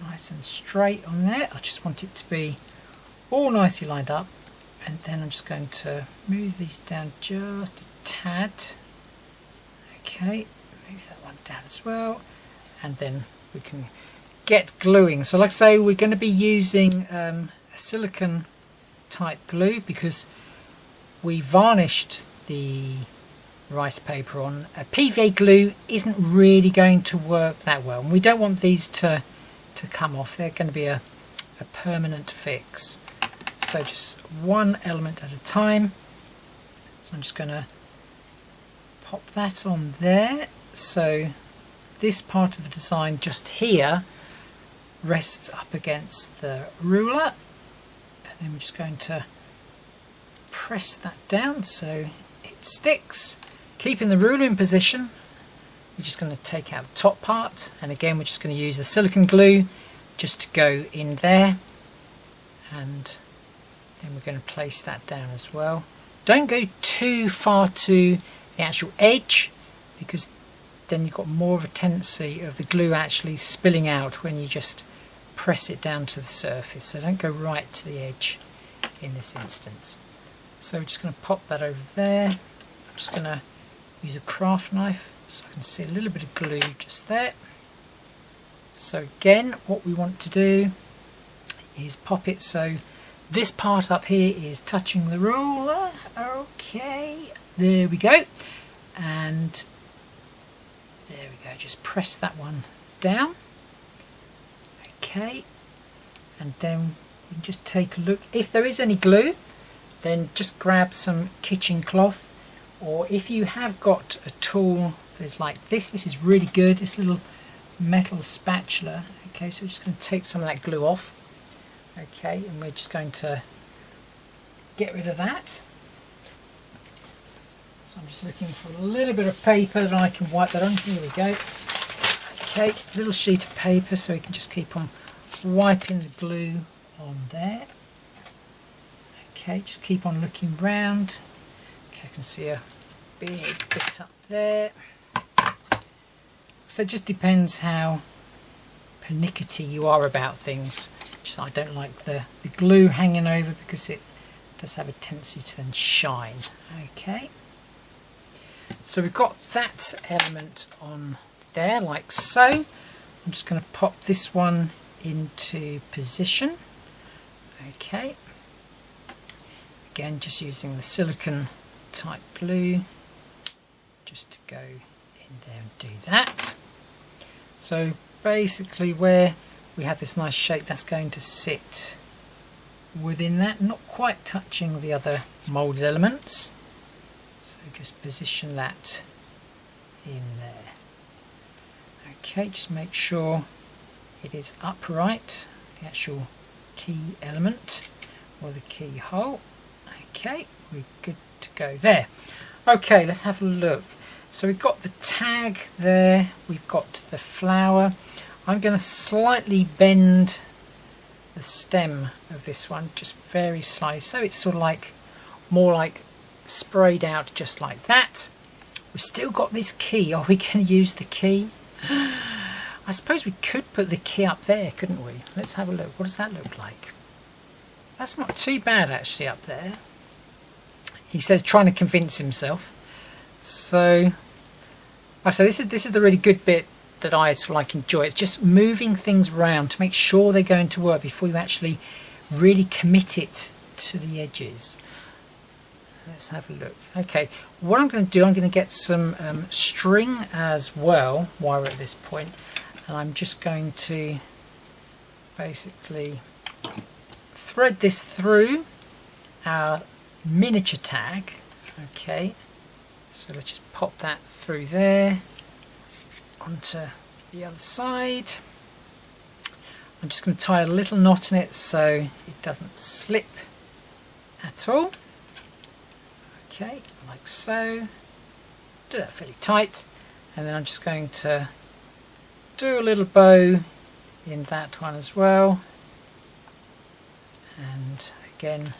nice and straight on there. I just want it to be all nicely lined up, and then I'm just going to move these down just a tad. Okay, move that one down as well, and then we can get gluing. So like I say, we're going to be using a silicone type glue because we varnished the rice paper on. A PVA glue isn't really going to work that well, and we don't want these to come off. They're going to be a permanent fix. So just one element at a time. So I'm just going to pop that on there. So this part of the design just here rests up against the ruler, and then we're just going to press that down so it sticks, keeping the ruler in position. We're just going to take out the top part, and again we're just going to use the silicone glue just to go in there, and then we're going to place that down as well. Don't go too far to the actual edge, because then you've got more of a tendency of the glue actually spilling out when you just press it down to the surface. So don't go right to the edge in this instance. So we're just going to pop that over there. I'm just going to use a craft knife so I can see a little bit of glue just there. So again, what we want to do is pop it so this part up here is touching the ruler. Okay, there we go, and there we go. Just press that one down. Okay, and then we can just take a look. If there is any glue, then just grab some kitchen cloth, or if you have got a tool that is like this is really good, this little metal spatula. Okay, so we're just going to take some of that glue off. Okay, and we're just going to get rid of that. So I'm just looking for a little bit of paper that I can wipe that on. Here we go. Okay, a little sheet of paper so we can just keep on wiping the glue on there. Okay, just keep on looking round. Okay, I can see a big bit up there. So it just depends how pernickety you are about things. Just I don't like the glue hanging over because it does have a tendency to then shine. Okay, so we've got that element on there like so. I'm just going to pop this one into position. Okay, again just using the silicone type glue just to go in there and do that. So basically where we have this nice shape, that's going to sit within that, not quite touching the other mould elements. So just position that in there. Okay, just make sure it is upright, the actual key element or the keyhole. Okay, we're good to go there. Okay, let's have a look. So we've got the tag there, we've got the flower. I'm going to slightly bend the stem of this one, just very slightly, so it's sort of like more like sprayed out just like that. We've still got this key. Are we going to use the key? I suppose we could put the key up there, couldn't we? Let's have a look. What does that look like? That's not too bad actually up there. He says trying to convince himself. So I say this is the really good bit that I sort of like enjoy. It's just moving things around to make sure they're going to work before you actually really commit it to the edges. Let's have a look. Okay, what I'm going to do, I'm going to get some string as well while we're at this point, and I'm just going to basically thread this through our miniature tag. Okay, so let's just pop that through there onto the other side. I'm just going to tie a little knot in it so it doesn't slip at all. Okay, like so. Do that fairly tight, and then I'm just going to do a little bow in that one as well, and again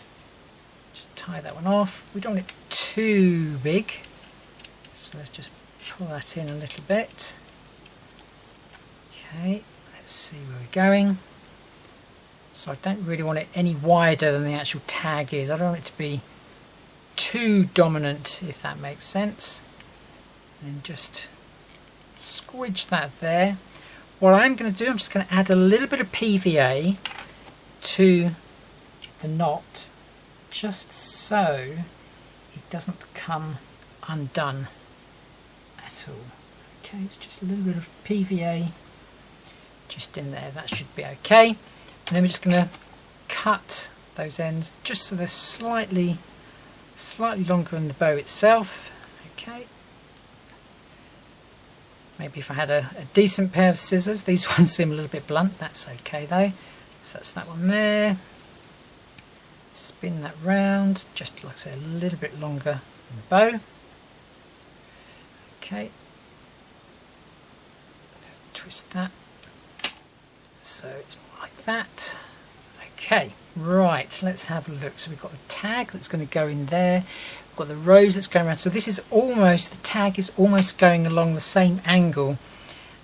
just tie that one off. We don't want it too big, so let's just pull that in a little bit. Okay, let's see where we're going. So I don't really want it any wider than the actual tag is. I don't want it to be too dominant, if that makes sense. And then just squidge that there. What I'm going to do, I'm just going to add a little bit of PVA to the knot, just so it doesn't come undone at all. Okay, it's just a little bit of PVA just in there. That should be okay. And then we're just going to cut those ends just so they're slightly longer than the bow itself. Okay. Maybe if I had a decent pair of scissors. These ones seem a little bit blunt. That's okay though. So that's that one there. Spin that round, just like I say, a little bit longer than the bow. Okay. Twist that so it's more like that. Okay, right, let's have a look. So we've got the tag that's going to go in there. We've got the rose that's going around. So this is almost, the tag is almost going along the same angle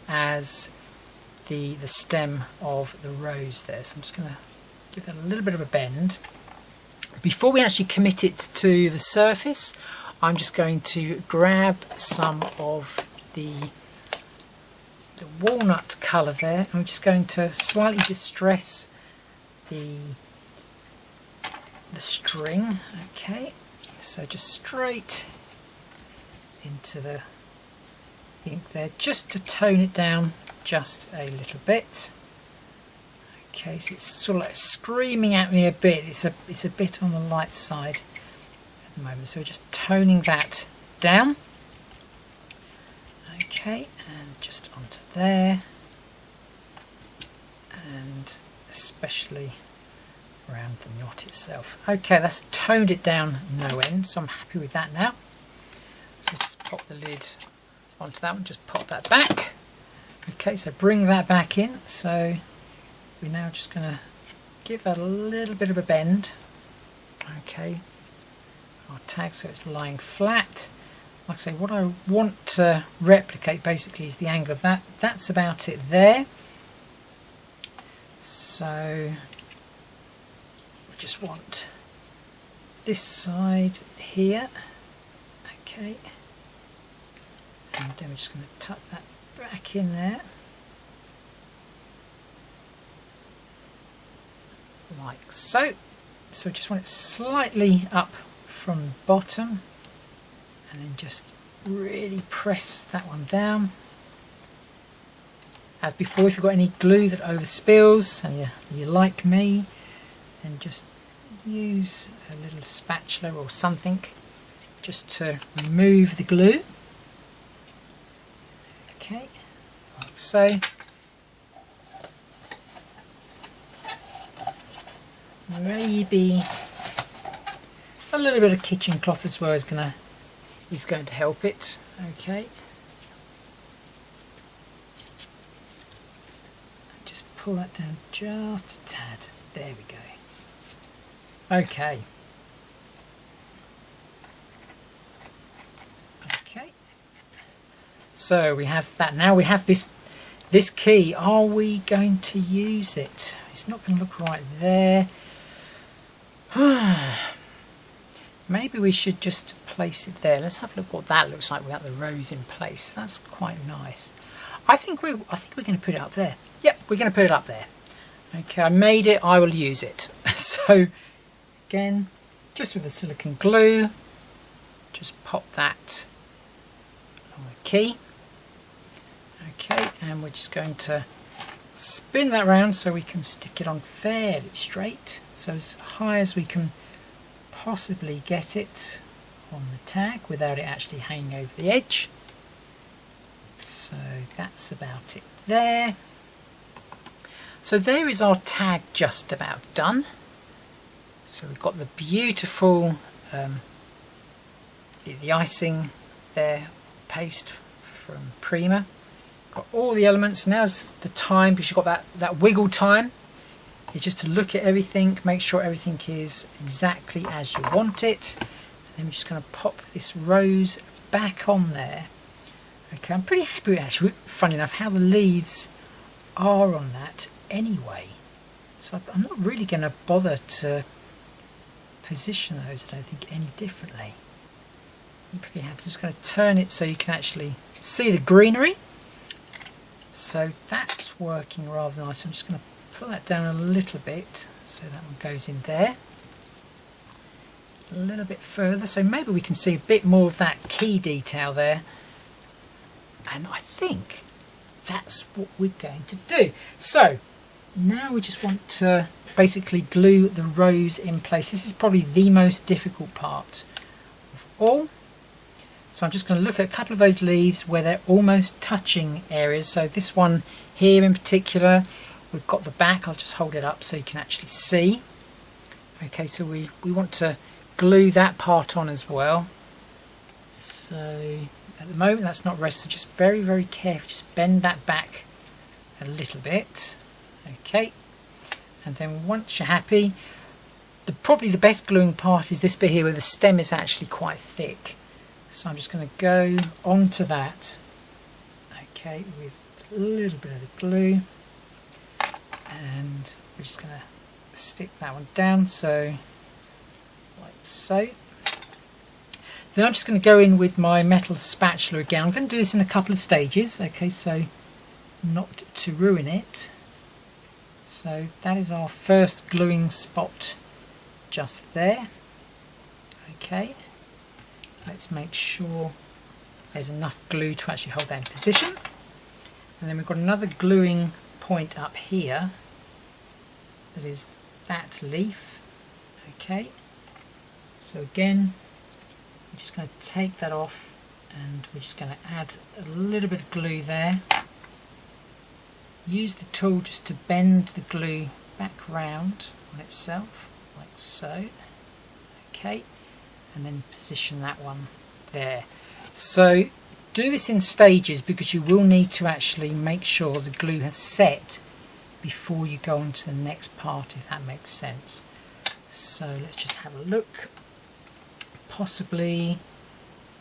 as the stem of the rose there. So I'm just going to give that a little bit of a bend. Before we actually commit it to the surface, I'm just going to grab some of the walnut colour there. I'm just going to slightly distress the string. Okay, so just straight into the ink there, just to tone it down just a little bit. Okay, so it's sort of like screaming at me a bit. It's a bit on the light side at the moment, so we're just toning that down. Okay, and just onto there, and especially around the knot itself. Okay, that's toned it down no end, so I'm happy with that now. So just pop the lid onto that one, just pop that back. Okay, so bring that back in. So we're now just going to give that a little bit of a bend. Okay, our tag so it's lying flat. Like I say, what I want to replicate basically is the angle of that. That's about it there. So we just want this side here. Okay, and then we're just going to tuck that back in there, like so. so just want it slightly up from the bottom, and then just really press that one down. As before, if you've got any glue that overspills and you like me, then just use a little spatula or something just to remove the glue. Okay, like so. Maybe a little bit of kitchen cloth as well is going to help it. Okay. Just pull that down just a tad. There we go. Okay. Okay. So we have that. Now we have this key. Are we going to use it? It's not going to look right there. Maybe we should just place it there. Let's have a look what that looks like without the rose in place. That's quite nice. I think we're going to put it up there. Yep, we're going to put it up there. Okay, I made it. I will use it. So again, just with the silicone glue, just pop that on the key. Okay, and we're just going to spin that round so we can stick it on fairly straight, so as high as we can possibly get it on the tag without it actually hanging over the edge. So that's about it there. So there is our tag just about done. So we've got the beautiful the icing there, paste from Prima. Got all the elements. Now's the time, because you've got that wiggle time. It's just to look at everything, make sure everything is exactly as you want it. And then we're just going to pop this rose back on there. Okay, I'm pretty happy with, actually, funny enough, how the leaves are on that anyway. So I'm not really going to bother to position those, I don't think, any differently. I'm pretty happy. I'm just going to turn it so you can actually see the greenery. So that's working rather nice. I'm just going to pull that down a little bit so that one goes in there. A little bit further, so maybe we can see a bit more of that key detail there. And I think that's what we're going to do. So now we just want to basically glue the rose in place. This is probably the most difficult part of all. So I'm just going to look at a couple of those leaves where they're almost touching areas. So this one here in particular, we've got the back. I'll just hold it up so you can actually see. Okay, so we want to glue that part on as well. So at the moment that's not rested, so just very, very carefully just bend that back a little bit. Okay, and then once you're happy, probably the best gluing part is this bit here where the stem is actually quite thick. So I'm just going to go onto that, okay, with a little bit of the glue, and we're just going to stick that one down, so like so. Then I'm just going to go in with my metal spatula again. I'm going to do this in a couple of stages, okay, so not to ruin it. So that is our first gluing spot just there. Okay, let's make sure there's enough glue to actually hold that in position. And then we've got another gluing point up here, that is that leaf. Okay, so again, we're just going to take that off, and we're just going to add a little bit of glue there. Use the tool just to bend the glue back round on itself, like so. Okay, and then position that one there. So do this in stages, because you will need to actually make sure the glue has set before you go on to the next part, if that makes sense. So let's just have a look. Possibly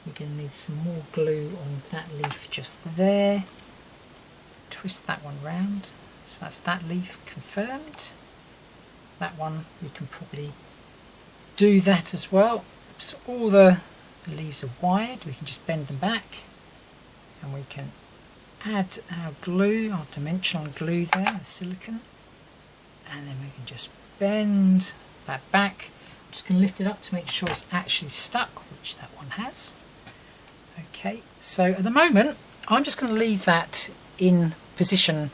we're going to need some more glue on that leaf just there. Twist that one round, so that's that leaf confirmed. That one we can probably do that as well. So all the leaves are wired, we can just bend them back, and we can add our glue, our dimensional glue there, the silicone, and then we can just bend that back. I'm just going to lift it up to make sure it's actually stuck, which that one has. Okay, so at the moment I'm just going to leave that in position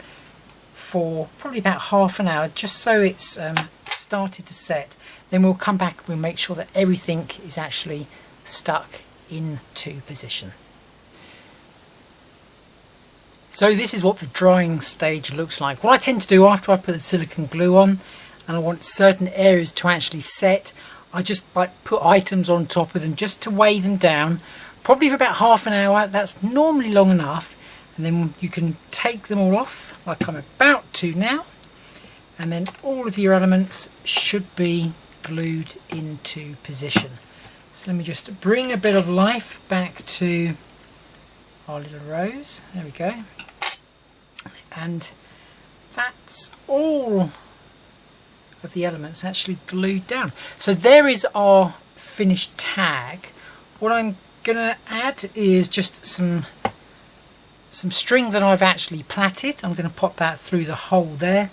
for probably about half an hour, just so it's started to set. Then we'll come back and we'll make sure that everything is actually stuck into position. So this is what the drying stage looks like. What I tend to do after I put the silicone glue on and I want certain areas to actually set, I just like put items on top of them just to weigh them down, probably for about half an hour. That's normally long enough, and then you can take them all off like I'm about to now, and then all of your elements should be glued into position. So let me just bring a bit of life back to our little rose. There we go. And that's all of the elements actually glued down. So there is our finished tag. What I'm gonna add is just some string that I've actually plaited. I'm going to pop that through the hole there,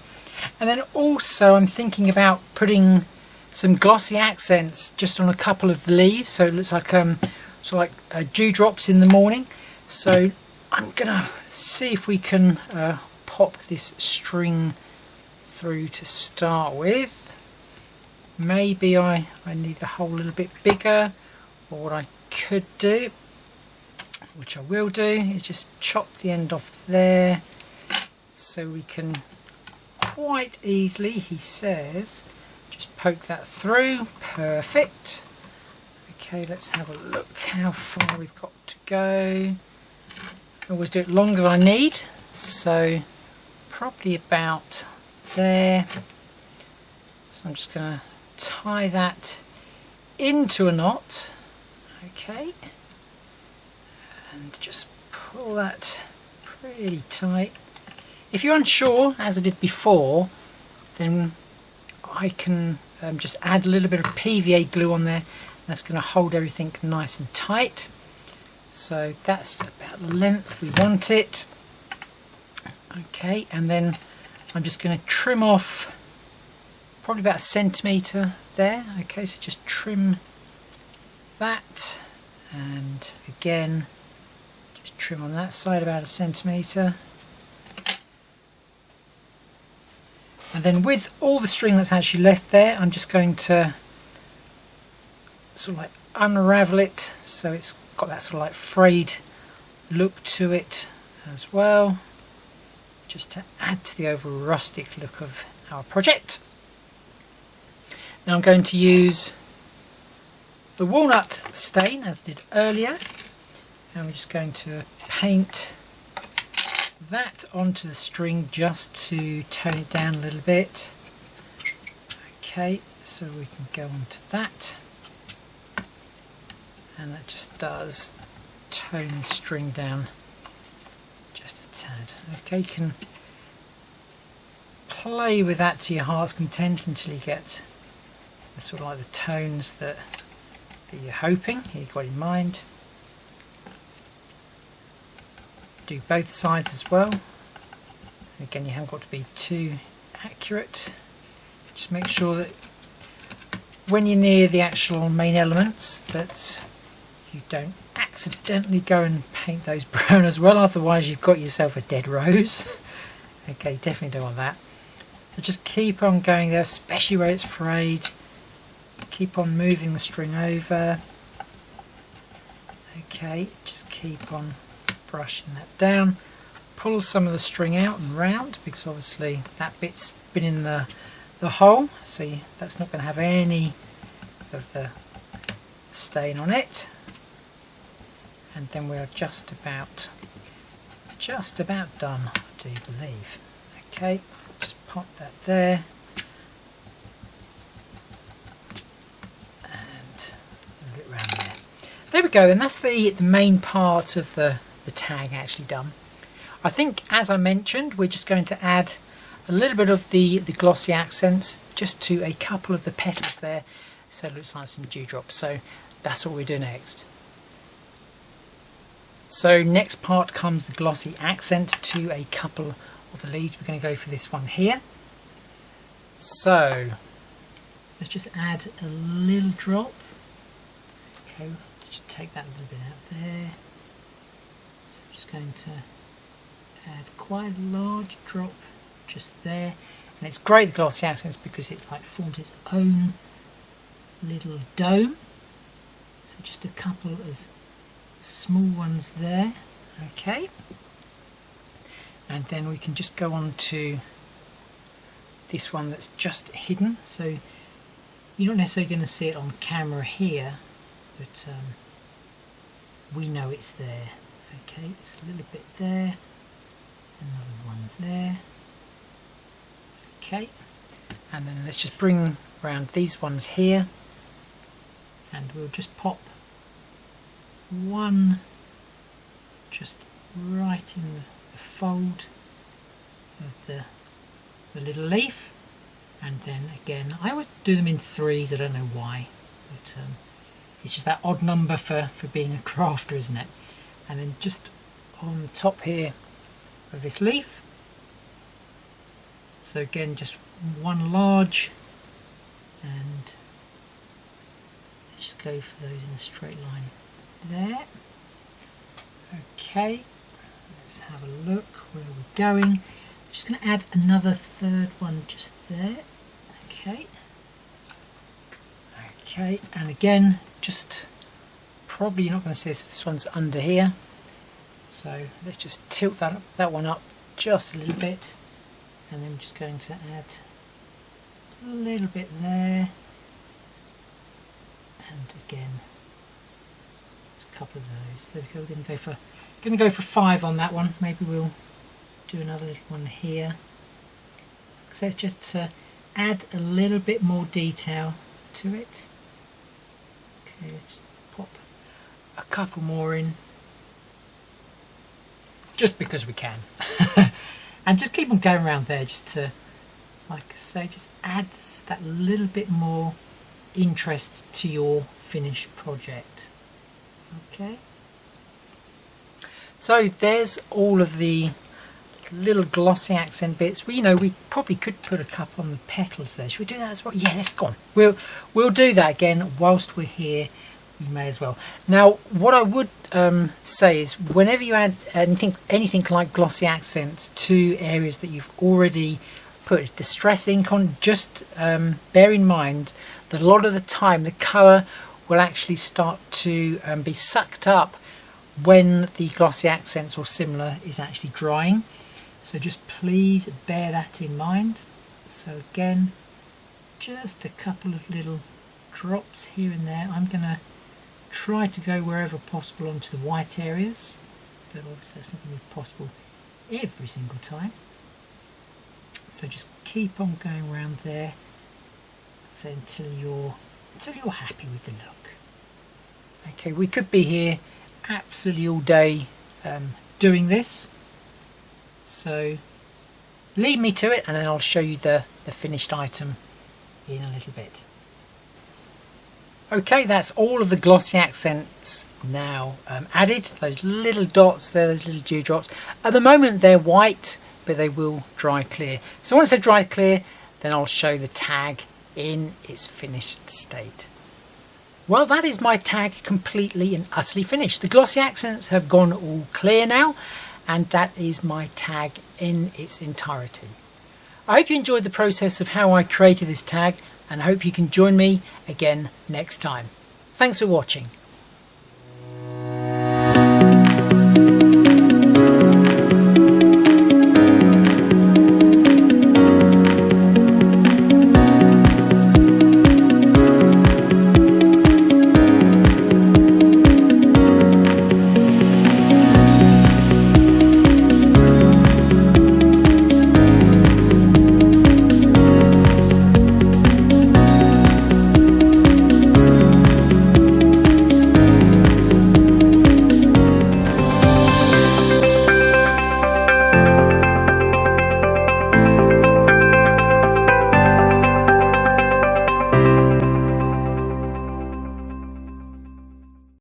and then also I'm thinking about putting some glossy accents just on a couple of the leaves, so it looks like dewdrops in the morning. So I'm gonna see if we can pop this string through to start with. Maybe I need the hole a little bit bigger, or what I could do, which I will do, is just chop the end off there, so we can quite easily, he says, just poke that through. Perfect. Okay, let's have a look how far we've got to go. I always do it longer than I need, so probably about there. So I'm just going to tie that into a knot. Okay, and just pull that pretty tight. If you're unsure, as I did before, then I can just add a little bit of PVA glue on there. That's going to hold everything nice and tight. So that's about the length we want it. Okay, and then I'm just going to trim off probably about 1 centimetre there. Okay, so just trim that, and again just trim on that side about 1 centimetre. And then with all the string that's actually left there, I'm just going to sort of like unravel it so it's got that sort of like frayed look to it as well, just to add to the overall rustic look of our project. Now I'm going to use the walnut stain as I did earlier, and we're just going to paint that onto the string just to tone it down a little bit. Okay, so we can go on to that, and that just does tone the string down just a tad. Okay, you can play with that to your heart's content until you get the sort of like the tones that you're hoping you've got in mind. Do both sides as well. And again, you haven't got to be too accurate. Just make sure that when you're near the actual main elements that you don't accidentally go and paint those brown as well, otherwise you've got yourself a dead rose. Okay, definitely don't want that. So just keep on going there, especially where it's frayed. Keep on moving the string over. Okay, just keep on brushing that down. Pull some of the string out and round, because obviously that bit's been in the hole, so that's not going to have any of the stain on it. And then we're just about done, I do believe. Okay, just pop that there. There we go, and that's the main part of the tag actually done. I think, as I mentioned, we're just going to add a little bit of the glossy accents just to a couple of the petals there, so it looks like some dewdrops. So that's what we do next. So next part comes the glossy accent to a couple of the leaves. We're going to go for this one here. So let's just add a little drop. Okay, let's just take that a little bit out there. So I'm just going to add quite a large drop just there. And it's great, the glossy accents, because it like forms its own little dome. So just a couple of small ones there. Okay. And then we can just go on to this one that's just hidden. So you're not necessarily going to see it on camera here, but we know it's there. Okay, it's a little bit there, another one there. Okay, and then let's just bring around these ones here, and we'll just pop one just right in the fold of the little leaf. And then again, I would do them in threes, I don't know why, but it's just that odd number for being a crafter, isn't it? And then just on the top here of this leaf, so again just one large, and let's just go for those in a straight line there. Okay, let's have a look where we're going. I'm just going to add another third one just there. Okay, okay, and again, just probably you're not going to see this one's under here, so let's just tilt that one up just a little bit, and then we're just going to add a little bit there, and again just a couple of those. There we go. We're going to go for 5 on that one. Maybe we'll do another little one here. So it's just to add a little bit more detail to it. Okay, let's pop a couple more in, just because we can. And just keep on going around there, just to, like I say, just adds that little bit more interest to your finished project. Okay, so there's all of the little glossy accent bits. We probably could put a couple on the petals there. Should we do that as well? Yeah, let's go on. We'll do that again whilst we're here. We may as well. Now, what I would say is, whenever you add anything like glossy accents to areas that you've already put distress ink on, just bear in mind that a lot of the time the colour will actually start to be sucked up when the glossy accents or similar is actually drying. So just please bear that in mind. So again, just a couple of little drops here and there. I'm going to try to go wherever possible onto the white areas, but obviously that's not going to be possible every single time. So just keep on going around there, so until you're happy with the look. Okay, we could be here absolutely all day doing this, so leave me to it, and then I'll show you the finished item in a little bit. Okay, that's all of the glossy accents now added. Those little dots there, those little dewdrops. At the moment they're white, but they will dry clear. So once they're dry clear, then I'll show the tag in its finished state. Well, that is my tag completely and utterly finished. The glossy accents have gone all clear now, and that is my tag in its entirety. I hope you enjoyed the process of how I created this tag, and I hope you can join me again next time. Thanks for watching.